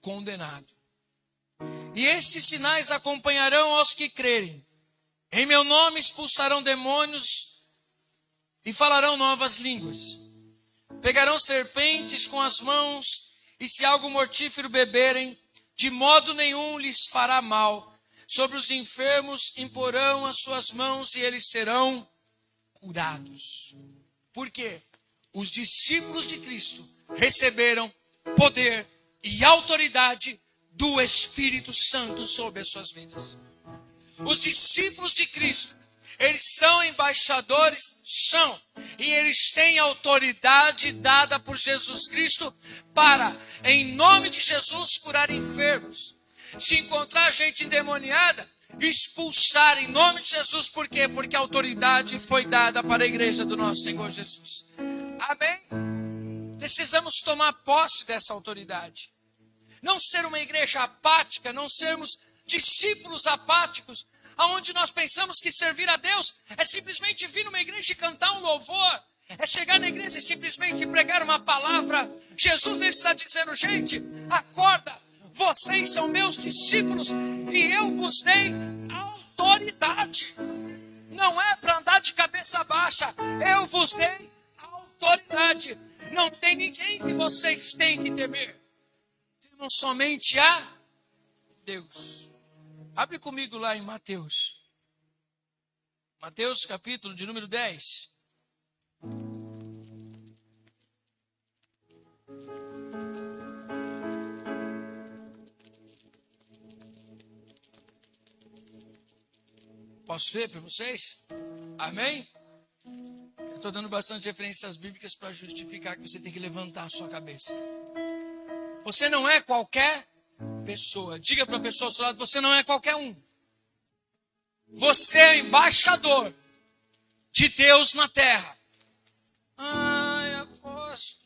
[SPEAKER 1] condenado. E estes sinais acompanharão aos que crerem. Em meu nome expulsarão demônios e falarão novas línguas. Pegarão serpentes com as mãos, e se algo mortífero beberem, de modo nenhum lhes fará mal. Sobre os enfermos imporão as suas mãos e eles serão curados. Por quê? Os discípulos de Cristo receberam poder e autoridade do Espírito Santo sobre as suas vidas. Os discípulos de Cristo, eles são embaixadores, e eles têm autoridade dada por Jesus Cristo para, em nome de Jesus, curar enfermos. Se encontrar gente endemoniada, expulsar em nome de Jesus. Por quê? Porque a autoridade foi dada para a igreja do nosso Senhor Jesus. Amém? Precisamos tomar posse dessa autoridade. Não ser uma igreja apática, não sermos discípulos apáticos, aonde nós pensamos que servir a Deus é simplesmente vir numa igreja e cantar um louvor, é chegar na igreja e simplesmente pregar uma palavra. Jesus está dizendo: gente, acorda, vocês são meus discípulos e eu vos dei autoridade. Não é para andar de cabeça baixa, eu vos dei autoridade. Não tem ninguém que vocês têm que temer. Temam somente a Deus. Abre comigo lá em Mateus. Mateus capítulo de número 10. Posso ver para vocês? Amém? Eu estou dando bastante referências bíblicas para justificar que você tem que levantar a sua cabeça. Você não é qualquer pessoa. Diga para a pessoa ao seu lado: você não é qualquer um. Você é embaixador de Deus na terra. Ai, apóstolo.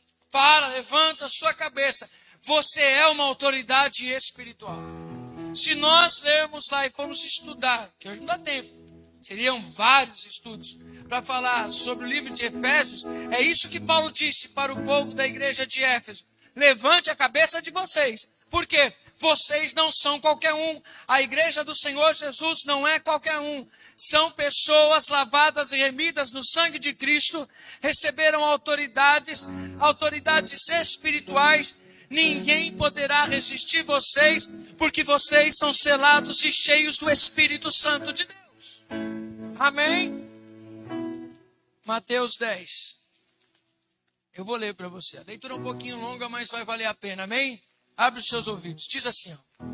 [SPEAKER 1] Levanta a sua cabeça. Você é uma autoridade espiritual. Se nós lermos lá e formos estudar, que hoje não dá tempo, seriam vários estudos para falar sobre o livro de Efésios, é isso que Paulo disse para o povo da igreja de Éfeso: levante a cabeça de vocês. Por quê? Vocês não são qualquer um. A igreja do Senhor Jesus não é qualquer um. São pessoas lavadas e remidas no sangue de Cristo, receberam autoridades espirituais. Ninguém poderá resistir vocês, porque vocês são selados e cheios do Espírito Santo de Deus. Amém? Mateus 10. Eu vou ler para você. A leitura é um pouquinho longa, mas vai valer a pena. Amém? Abre os seus ouvidos. Diz assim: ó.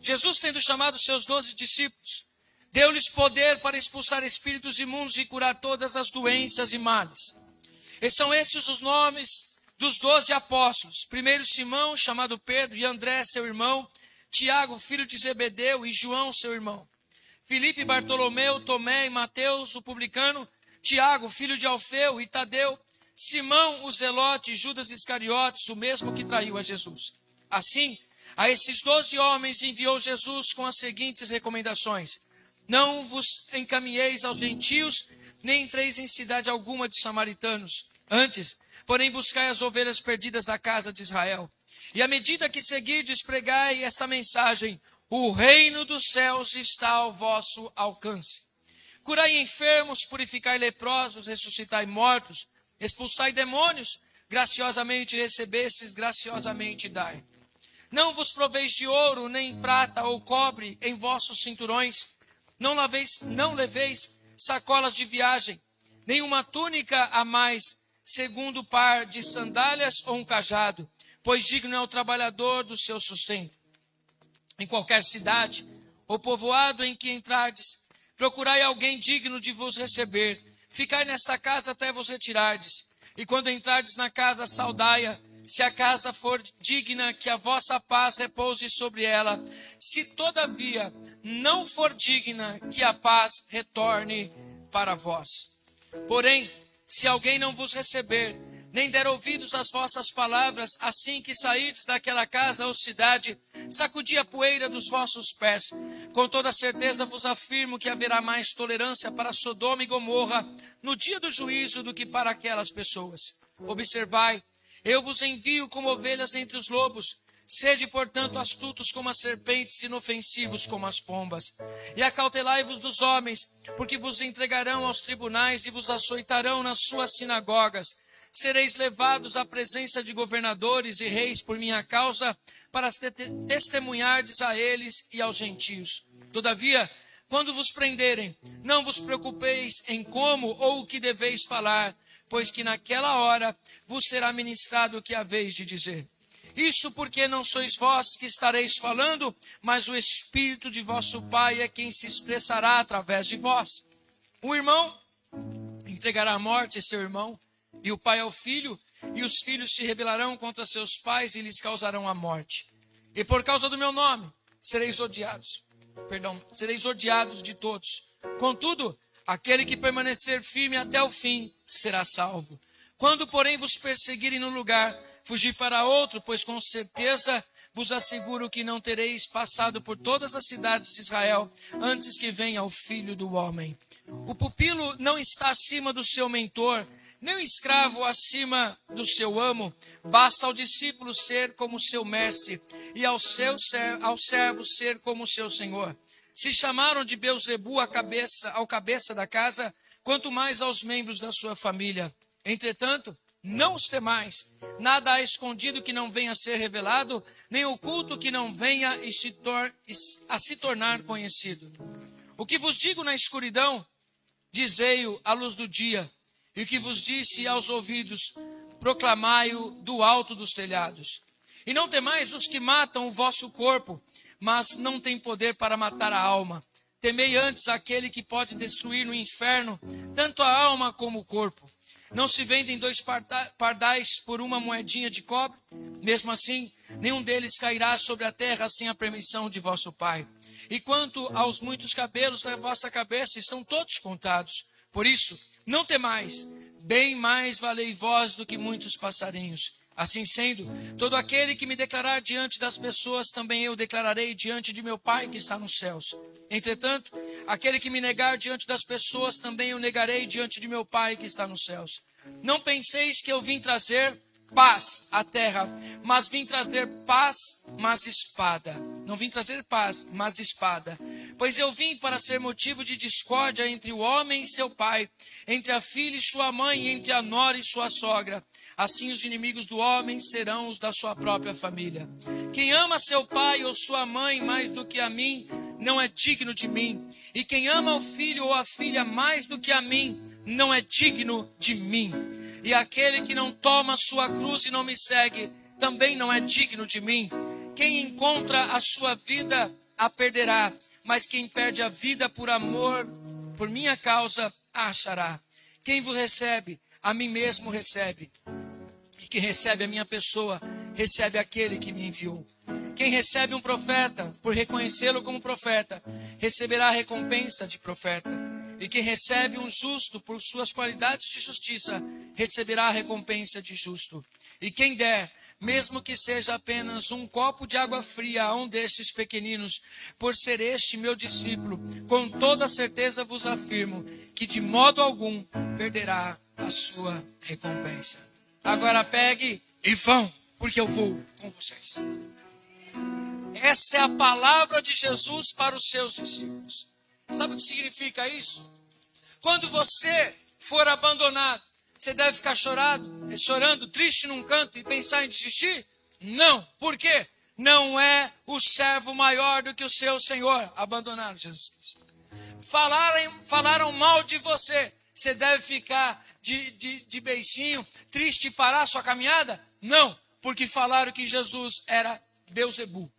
[SPEAKER 1] Jesus, tendo chamado seus 12 discípulos, deu-lhes poder para expulsar espíritos imundos e curar todas as doenças e males. E são estes os nomes dos 12 apóstolos. Primeiro Simão, chamado Pedro, e André, seu irmão, Tiago, filho de Zebedeu, e João, seu irmão. Filipe, Bartolomeu, Tomé e Mateus, o publicano, Tiago, filho de Alfeu, e Tadeu, Simão, o zelote, e Judas Iscariotes, o mesmo que traiu a Jesus. Assim, a esses 12 homens enviou Jesus com as seguintes recomendações: não vos encaminheis aos gentios, nem entreis em cidade alguma de samaritanos. Antes, porém, buscai as ovelhas perdidas da casa de Israel. E à medida que seguirdes, pregai esta mensagem: o reino dos céus está ao vosso alcance. Curai enfermos, purificai leprosos, ressuscitai mortos, expulsai demônios, graciosamente recebestes, graciosamente dai. Não vos proveis de ouro, nem prata ou cobre em vossos cinturões. Não leveis sacolas de viagem, nem uma túnica a mais, segundo par de sandálias ou um cajado, pois digno é o trabalhador do seu sustento. Em qualquer cidade ou povoado em que entrardes, procurai alguém digno de vos receber. Ficai nesta casa até vos retirardes. E quando entrardes na casa, saudai-a. Se a casa for digna, que a vossa paz repouse sobre ela. Se todavia não for digna, que a paz retorne para vós. Porém, se alguém não vos receber, nem der ouvidos às vossas palavras, assim que sairdes daquela casa ou cidade, sacudi a poeira dos vossos pés. Com toda certeza vos afirmo que haverá mais tolerância para Sodoma e Gomorra no dia do juízo do que para aquelas pessoas. Observai, eu vos envio como ovelhas entre os lobos. Sede, portanto, astutos como as serpentes, inofensivos como as pombas. E acautelai-vos dos homens, porque vos entregarão aos tribunais e vos açoitarão nas suas sinagogas. Sereis levados à presença de governadores e reis por minha causa, para testemunhardes a eles e aos gentios. Todavia, quando vos prenderem, não vos preocupeis em como ou o que deveis falar, pois que naquela hora vos será ministrado o que haveis de dizer. Isso porque não sois vós que estareis falando, mas o Espírito de vosso Pai é quem se expressará através de vós. O irmão entregará à morte seu irmão, e o pai ao filho, e os filhos se rebelarão contra seus pais e lhes causarão a morte. E por causa do meu nome sereis odiados de todos. Contudo, aquele que permanecer firme até o fim será salvo. Quando, porém, vos perseguirem no lugar, fugi para outro, pois com certeza vos asseguro que não tereis passado por todas as cidades de Israel antes que venha o Filho do Homem. O pupilo não está acima do seu mentor, nem o escravo acima do seu amo. Basta ao discípulo ser como seu mestre, e ao servo ser como seu senhor. Se chamaram de Beelzebu ao cabeça da casa, quanto mais aos membros da sua família. Entretanto, não os temais. Nada há escondido que não venha a ser revelado, nem oculto que não venha a se tornar conhecido. O que vos digo na escuridão, dizei-o à luz do dia. E o que vos disse aos ouvidos, proclamai-o do alto dos telhados. E não temais os que matam o vosso corpo, mas não têm poder para matar a alma. Temei antes aquele que pode destruir no inferno tanto a alma como o corpo. Não se vendem 2 pardais por uma moedinha de cobre? Mesmo assim, nenhum deles cairá sobre a terra sem a permissão de vosso Pai. E quanto aos muitos cabelos da vossa cabeça, estão todos contados. Por isso, não temais, bem mais valei vós do que muitos passarinhos. Assim sendo, todo aquele que me declarar diante das pessoas, também eu declararei diante de meu Pai que está nos céus. Entretanto, aquele que me negar diante das pessoas, também eu negarei diante de meu Pai que está nos céus. Não penseis que eu vim trazer paz à terra, mas vim trazer paz, mas espada. Não vim trazer paz, mas espada. Pois eu vim para ser motivo de discórdia entre o homem e seu pai, entre a filha e sua mãe, entre a nora e sua sogra. Assim os inimigos do homem serão os da sua própria família. Quem ama seu pai ou sua mãe mais do que a mim, não é digno de mim. E quem ama o filho ou a filha mais do que a mim, não é digno de mim. E aquele que não toma sua cruz e não me segue, também não é digno de mim. Quem encontra a sua vida, a perderá, mas quem perde a vida por amor, por minha causa, a achará. Quem vos recebe, a mim mesmo recebe. E quem recebe a minha pessoa, recebe aquele que me enviou. Quem recebe um profeta, por reconhecê-lo como profeta, receberá a recompensa de profeta. E quem recebe um justo por suas qualidades de justiça, receberá a recompensa de justo. E quem der, mesmo que seja apenas um copo de água fria a um destes pequeninos, por ser este meu discípulo, com toda certeza vos afirmo que de modo algum perderá a sua recompensa. Agora pegue e vão, porque eu vou com vocês. Essa é a palavra de Jesus para os seus discípulos. Sabe o que significa isso? Quando você for abandonado, você deve ficar chorando, triste num canto e pensar em desistir? Não. Por quê? Não é o servo maior do que o seu Senhor. Abandonaram Jesus Cristo. Falaram mal de você. Você deve ficar de beicinho, triste e parar a sua caminhada? Não. Porque falaram que Jesus era Beelzebul.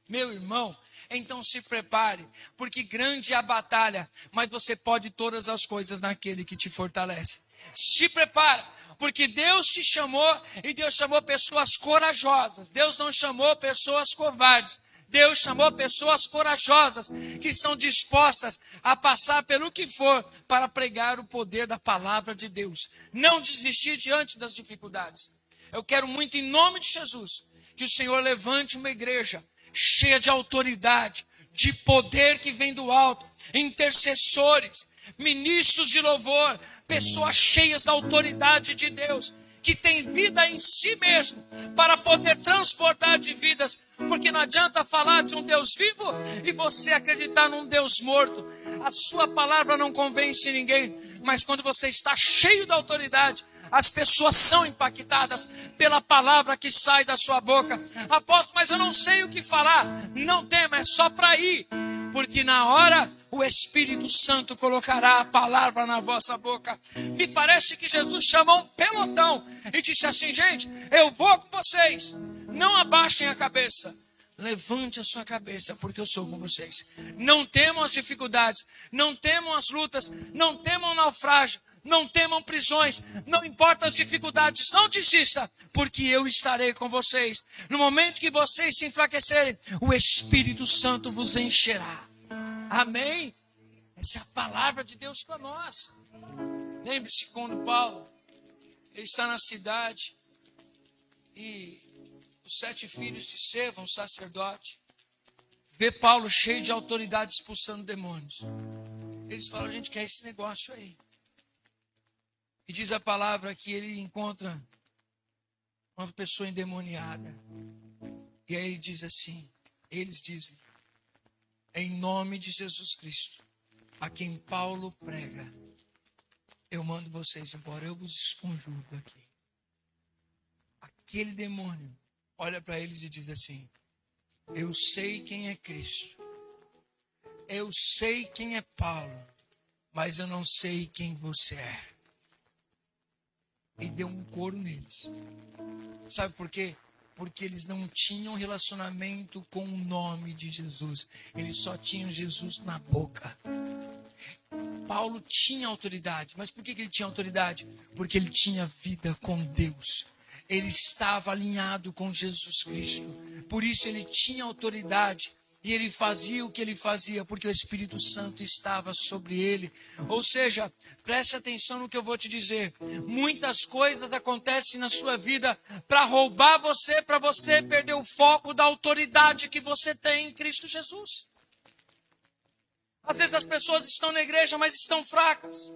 [SPEAKER 1] Meu irmão, então se prepare, porque grande é a batalha, mas você pode todas as coisas naquele que te fortalece. Se prepara, porque Deus te chamou e Deus chamou pessoas corajosas. Deus não chamou pessoas covardes. Deus chamou pessoas corajosas que estão dispostas a passar pelo que for para pregar o poder da palavra de Deus. Não desistir diante das dificuldades. Eu quero muito, em nome de Jesus, que o Senhor levante uma igreja cheia de autoridade, de poder que vem do alto, intercessores, ministros de louvor, pessoas cheias da autoridade de Deus, que têm vida em si mesmo, para poder transportar de vidas, porque não adianta falar de um Deus vivo e você acreditar num Deus morto. A sua palavra não convence ninguém, mas quando você está cheio da autoridade, as pessoas são impactadas pela palavra que sai da sua boca. Apóstolo, mas eu não sei o que falar. Não tema, é só para ir. Porque na hora o Espírito Santo colocará a palavra na vossa boca. Me parece que Jesus chamou um pelotão e disse assim: gente, eu vou com vocês. Não abaixem a cabeça. Levante a sua cabeça, porque eu sou com vocês. Não temam as dificuldades, não temam as lutas, não temam o naufrágio. Não temam prisões, não importa as dificuldades, não desista, porque eu estarei com vocês. No momento que vocês se enfraquecerem, o Espírito Santo vos encherá. Amém? Essa é a palavra de Deus para nós. Lembre-se quando Paulo ele está na cidade e os 7 filhos de Seva, um sacerdote, vê Paulo cheio de autoridade expulsando demônios. Eles falam: a gente quer esse negócio aí. E diz a palavra que ele encontra uma pessoa endemoniada. E aí ele diz assim, eles dizem: em nome de Jesus Cristo, a quem Paulo prega, eu mando vocês embora, eu vos esconjuro aqui. Aquele demônio olha para eles e diz assim: eu sei quem é Cristo, eu sei quem é Paulo, mas eu não sei quem você é. E deu um couro neles. Sabe por quê? Porque eles não tinham relacionamento com o nome de Jesus. Eles só tinham Jesus na boca. Paulo tinha autoridade. Mas por que ele tinha autoridade? Porque ele tinha vida com Deus. Ele estava alinhado com Jesus Cristo. Por isso ele tinha autoridade. E ele fazia o que ele fazia, porque o Espírito Santo estava sobre ele. Ou seja, preste atenção no que eu vou te dizer. Muitas coisas acontecem na sua vida para roubar você, para você perder o foco da autoridade que você tem em Cristo Jesus. Às vezes as pessoas estão na igreja, mas estão fracas.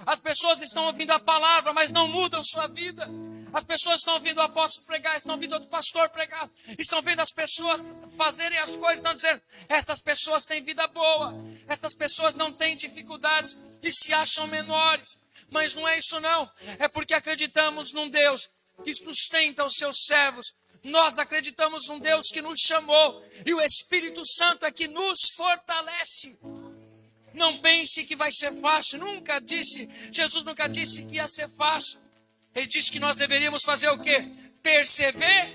[SPEAKER 1] As pessoas estão ouvindo a palavra, mas não mudam sua vida. As pessoas estão ouvindo o apóstolo pregar, estão ouvindo o pastor pregar, estão vendo as pessoas fazerem as coisas, estão dizendo: essas pessoas têm vida boa, essas pessoas não têm dificuldades e se acham menores. Mas não é isso não, é porque acreditamos num Deus que sustenta os seus servos. Nós acreditamos num Deus que nos chamou e o Espírito Santo é que nos fortalece. Não pense que vai ser fácil, Jesus nunca disse que ia ser fácil. Ele disse que nós deveríamos fazer o quê? Perseverar.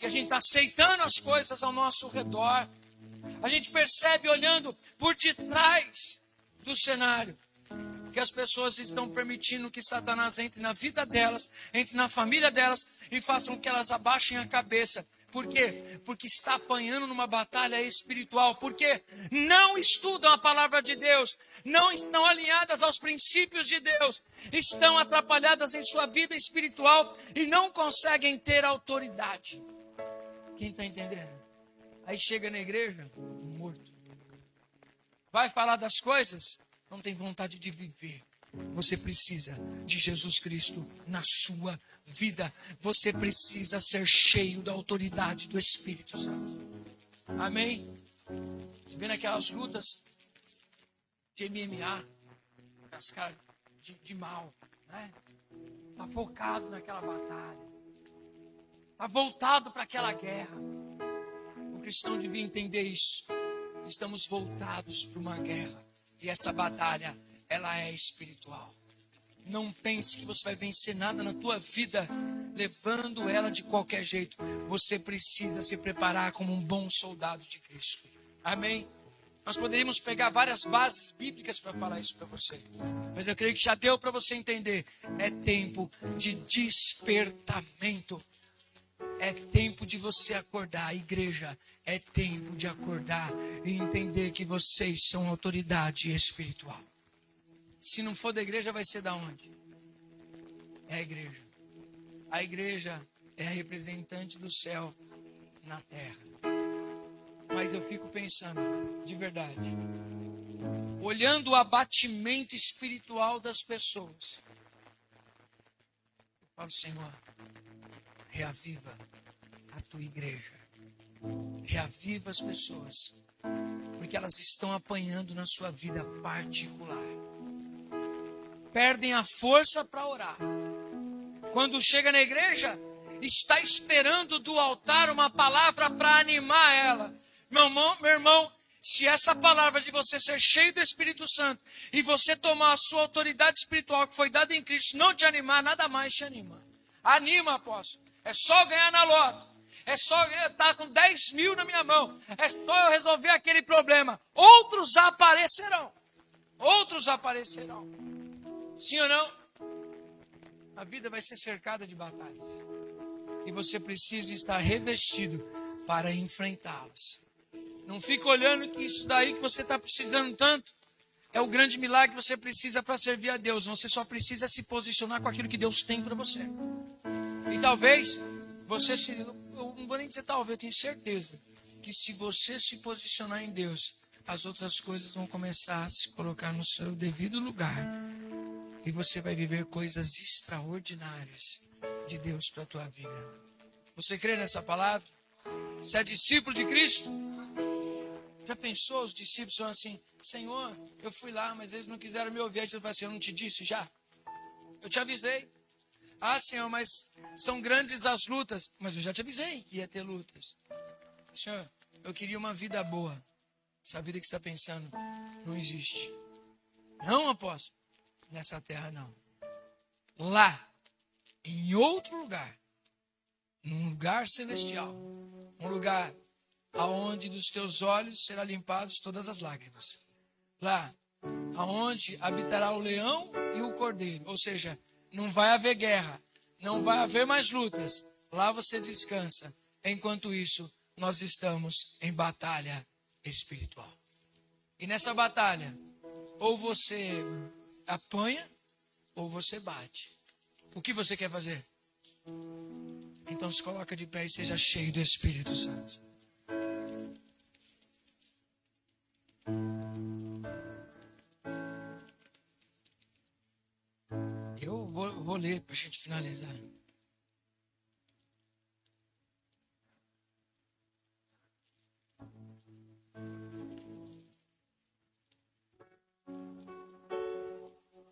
[SPEAKER 1] E a gente está aceitando as coisas ao nosso redor. A gente percebe olhando por detrás do cenário que as pessoas estão permitindo que Satanás entre na vida delas, entre na família delas e façam que elas abaixem a cabeça. Por quê? Porque está apanhando numa batalha espiritual. Porque não estudam a palavra de Deus, não estão alinhadas aos princípios de Deus, estão atrapalhadas em sua vida espiritual e não conseguem ter autoridade. Quem está entendendo? Aí chega na igreja, morto. Vai falar das coisas, não tem vontade de viver. Você precisa de Jesus Cristo na sua vida. Você precisa ser cheio da autoridade do Espírito Santo. Amém? Você vê naquelas lutas de MMA, as caras de mal, né? Está focado naquela batalha. Está voltado para aquela guerra. O cristão devia entender isso. Estamos voltados para uma guerra. E essa batalha, ela é espiritual. Não pense que você vai vencer nada na tua vida levando ela de qualquer jeito. Você precisa se preparar como um bom soldado de Cristo. Amém? Nós poderíamos pegar várias bases bíblicas para falar isso para você. Mas eu creio que já deu para você entender. É tempo de despertamento. É tempo de você acordar, igreja. É tempo de acordar e entender que vocês são autoridade espiritual. Se não for da igreja, vai ser da onde? É a igreja. A igreja é a representante do céu na terra. Mas eu fico pensando, de verdade, olhando o abatimento espiritual das pessoas, eu falo, Senhor, reaviva a tua igreja. Reaviva as pessoas, porque elas estão apanhando na sua vida particular. Perdem a força para orar. Quando chega na igreja, está esperando do altar uma palavra para animar ela. Meu irmão, se essa palavra de você ser cheio do Espírito Santo e você tomar a sua autoridade espiritual que foi dada em Cristo, não te animar, nada mais te anima. Anima, apóstolo. É só ganhar na loto. É só eu estar com 10 mil na minha mão. É só eu resolver aquele problema. Outros aparecerão. Outros aparecerão. Sim ou não? A vida vai ser cercada de batalhas. E você precisa estar revestido para enfrentá-las. Não fica olhando que isso daí que você está precisando tanto é o grande milagre que você precisa para servir a Deus. Você só precisa se posicionar com aquilo que Deus tem para você. E talvez você se... Eu não vou nem dizer talvez, eu tenho certeza que se você se posicionar em Deus, as outras coisas vão começar a se colocar no seu devido lugar. E você vai viver coisas extraordinárias de Deus para a tua vida. Você crê nessa palavra? Você é discípulo de Cristo? Já pensou, os discípulos são assim, Senhor, eu fui lá, mas eles não quiseram me ouvir. Aí Jesus vai assim, eu não te disse já? Eu te avisei. Ah, Senhor, mas são grandes as lutas. Mas eu já te avisei que ia ter lutas. Senhor, eu queria uma vida boa. Essa vida que você está pensando não existe. Não, apóstolo. Nessa terra não. Lá, em outro lugar, num lugar celestial, um lugar aonde dos teus olhos serão limpados todas as lágrimas. Lá, aonde habitará o leão e o cordeiro. Ou seja, não vai haver guerra, não vai haver mais lutas. Lá você descansa. Enquanto isso, nós estamos em batalha espiritual. E nessa batalha, ou você apanha, ou você bate. O que você quer fazer? Então se coloca de pé e seja cheio do Espírito Santo. Eu vou ler para a gente finalizar.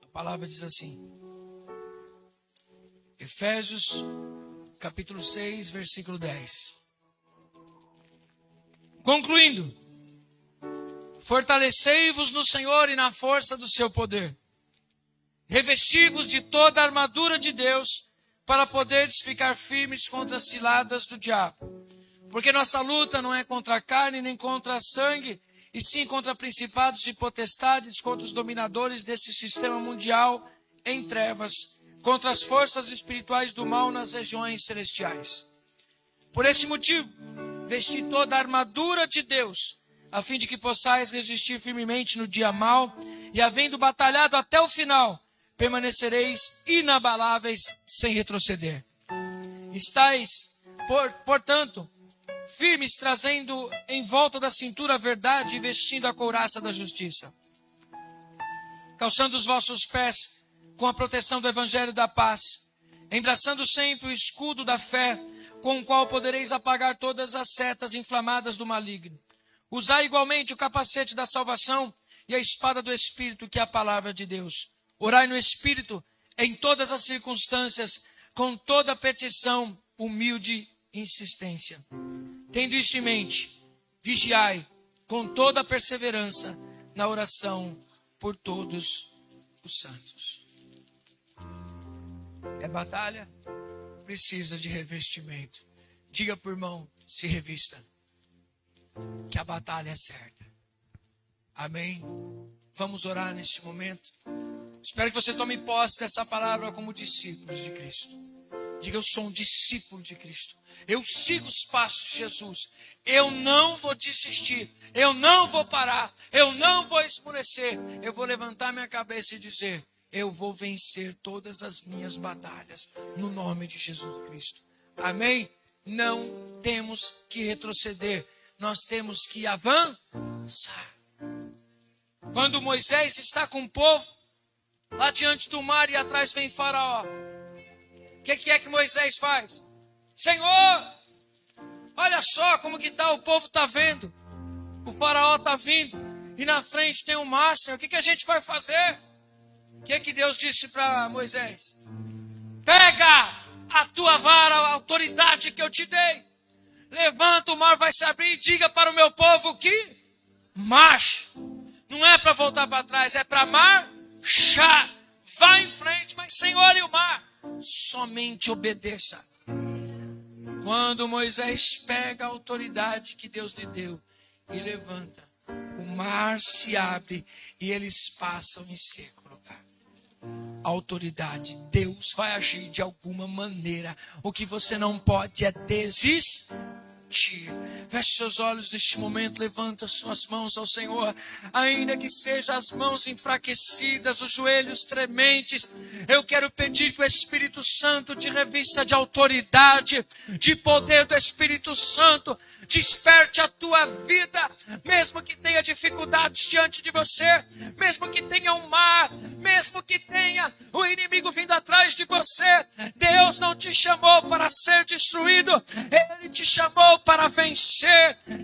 [SPEAKER 1] A palavra diz assim. Efésios, capítulo 6, versículo 10. Concluindo. Fortalecei-vos no Senhor e na força do seu poder. Revesti-vos de toda a armadura de Deus, para poderes ficar firmes contra as ciladas do diabo. Porque nossa luta não é contra a carne nem contra sangue, e sim contra principados e potestades, contra os dominadores desse sistema mundial em trevas, contra as forças espirituais do mal nas regiões celestiais. Por esse motivo, vesti toda a armadura de Deus, a fim de que possais resistir firmemente no dia mau, e havendo batalhado até o final, permanecereis inabaláveis sem retroceder. Estais, portanto, firmes, trazendo em volta da cintura a verdade e vestindo a couraça da justiça. Calçando os vossos pés com a proteção do evangelho da paz, embraçando sempre o escudo da fé, com o qual podereis apagar todas as setas inflamadas do maligno. Usai igualmente o capacete da salvação e a espada do Espírito, que é a palavra de Deus. Orai no Espírito em todas as circunstâncias, com toda petição, humilde insistência. Tendo isso em mente, vigiai com toda a perseverança na oração por todos os santos. É batalha? Precisa de revestimento. Diga para o irmão, se revista, que a batalha é certa. Amém? Vamos orar neste momento. Espero que você tome posse dessa palavra como discípulos de Cristo. Diga, eu sou um discípulo de Cristo. Eu sigo os passos de Jesus. Eu não vou desistir. Eu não vou parar. Eu não vou esmorecer. Eu vou levantar minha cabeça e dizer, eu vou vencer todas as minhas batalhas no nome de Jesus Cristo. Amém? Não temos que retroceder. Nós temos que avançar. Quando Moisés está com o povo, lá diante do mar e atrás vem Faraó. O que é que Moisés faz? Senhor, olha só como que tá, o povo está vendo. O Faraó está vindo. E na frente tem o mar, Senhor. O que a gente vai fazer? O que Deus disse para Moisés? Pega a tua vara, a autoridade que eu te dei. Levanta, o mar vai se abrir e diga para o meu povo que marche. Não é para voltar para trás, é para marchar. Vá em frente, mas Senhor, e o mar? Somente obedeça. Quando Moisés pega a autoridade que Deus lhe deu e levanta, o mar se abre e eles passam em seco lugar. Autoridade, Deus vai agir de alguma maneira. O que você não pode é desistir. Feche seus olhos neste momento, levanta suas mãos ao Senhor, ainda que sejam as mãos enfraquecidas, os joelhos trementes. Eu quero pedir que o Espírito Santo te revista de autoridade, de poder do Espírito Santo, desperte a tua vida, mesmo que tenha dificuldades diante de você, mesmo que tenha um mar, mesmo que tenha o inimigo vindo atrás de você. Deus não te chamou para ser destruído, Ele te chamou para vencer.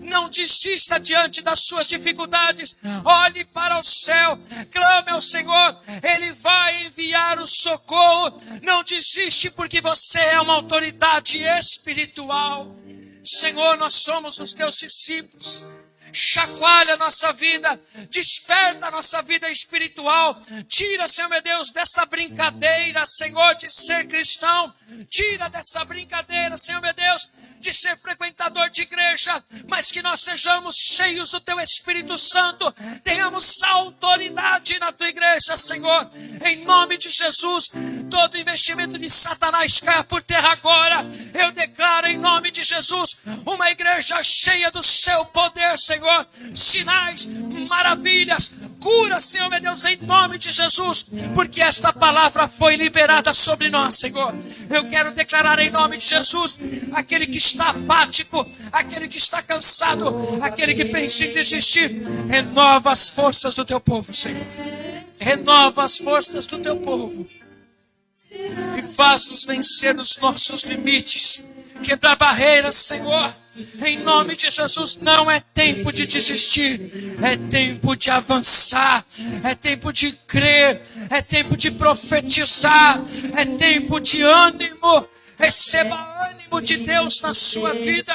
[SPEAKER 1] Não desista diante das suas dificuldades. Olhe para o céu, clame ao Senhor, Ele vai enviar o socorro. Não desiste, porque você é uma autoridade espiritual. Senhor, nós somos os teus discípulos. Chacoalha a nossa vida, desperta a nossa vida espiritual. Tira, Senhor meu Deus, dessa brincadeira, Senhor, de ser cristão. Tira dessa brincadeira, Senhor meu Deus, de ser frequentador de igreja, mas que nós sejamos cheios do Teu Espírito Santo, tenhamos autoridade na Tua igreja, Senhor, em nome de Jesus. Todo investimento de Satanás caia por terra agora. Eu declaro em nome de Jesus uma igreja cheia do Seu poder, Senhor, sinais, maravilhas, cura, Senhor meu Deus, em nome de Jesus, porque esta palavra foi liberada sobre nós, Senhor. Eu quero declarar em nome de Jesus, aquele que está apático, aquele que está cansado, aquele que pensa em desistir, renova as forças do Teu povo, Senhor. Renova as forças do Teu povo e faz-nos vencer os nossos limites, quebrar barreiras, Senhor. Em nome de Jesus, não é tempo de desistir, é tempo de avançar, é tempo de crer, é tempo de profetizar, é tempo de ânimo. Receba ânimo de Deus na sua vida.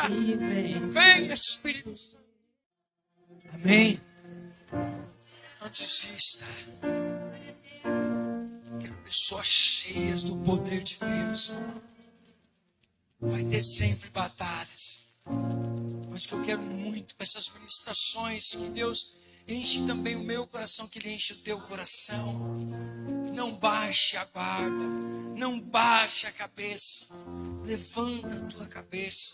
[SPEAKER 1] Vem, Espírito Santo. Amém. Não desista. Quero pessoas cheias do poder de Deus. Vai ter sempre batalhas. mas que eu quero muito com essas ministrações, que Deus enche também o meu coração, que Ele enche o teu coração. Não baixe a guarda, não baixe a cabeça, levanta a tua cabeça.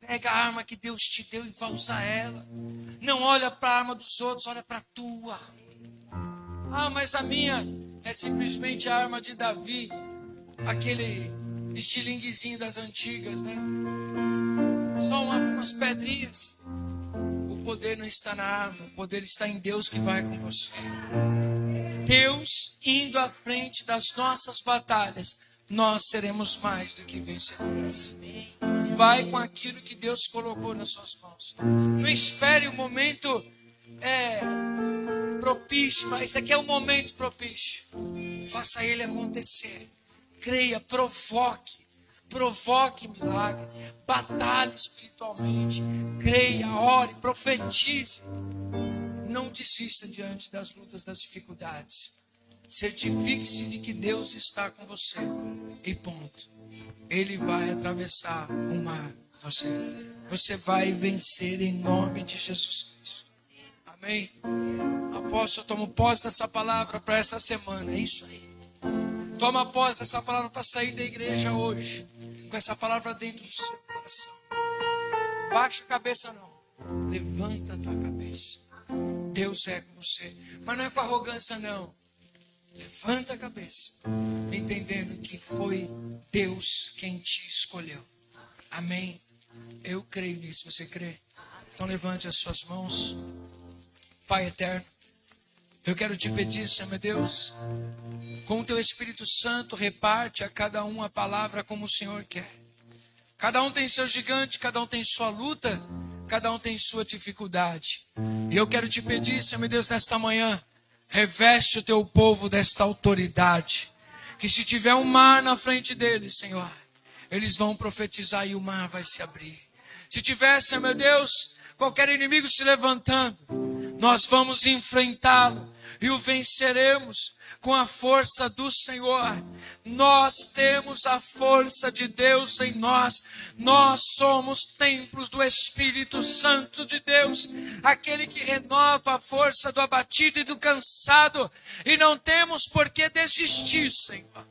[SPEAKER 1] Pega a arma que Deus te deu e vai usar ela. Não olha para a arma dos outros, olha para a tua. Ah, mas a minha é simplesmente a arma de Davi, aquele estilinguezinho das antigas, né? Só umas pedrinhas. O poder não está na arma, o poder está em Deus que vai com você. Deus indo à frente das nossas batalhas, nós seremos mais do que vencedores. Vai com aquilo que Deus colocou nas suas mãos. Não espere o momento propício, mas esse aqui é o momento propício. Faça ele acontecer. Creia, provoque milagre, batalhe espiritualmente, creia, ore, profetize. Não desista diante das lutas, das dificuldades. Certifique-se de que Deus está com você. E ponto. Ele vai atravessar o mar. Você vai vencer em nome de Jesus Cristo. Amém? Apóstolo, eu tomo posse dessa palavra para essa semana. É isso aí. Toma posse dessa palavra para sair da igreja hoje. Com essa palavra dentro do seu coração. Baixa a cabeça não. Levanta a tua cabeça. Deus é com você. Mas não é com arrogância não. Levanta a cabeça. Entendendo que foi Deus quem te escolheu. Amém? Eu creio nisso. Você crê? Então levante as suas mãos. Pai eterno, eu quero te pedir, Senhor meu Deus, com o teu Espírito Santo, reparte a cada um a palavra como o Senhor quer. Cada um tem seu gigante, cada um tem sua luta, cada um tem sua dificuldade. E eu quero te pedir, Senhor meu Deus, nesta manhã, reveste o teu povo desta autoridade. Que se tiver um mar na frente deles, Senhor, eles vão profetizar e o mar vai se abrir. Se tiver, Senhor meu Deus, qualquer inimigo se levantando, nós vamos enfrentá-lo e o venceremos com a força do Senhor. Nós temos a força de Deus em nós. Nós somos templos do Espírito Santo de Deus, aquele que renova a força do abatido e do cansado, e não temos por que desistir, Senhor.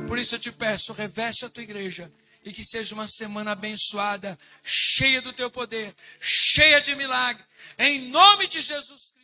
[SPEAKER 1] Por isso eu te peço, reveste a tua igreja, e que seja uma semana abençoada, cheia do teu poder, cheia de milagre, em nome de Jesus.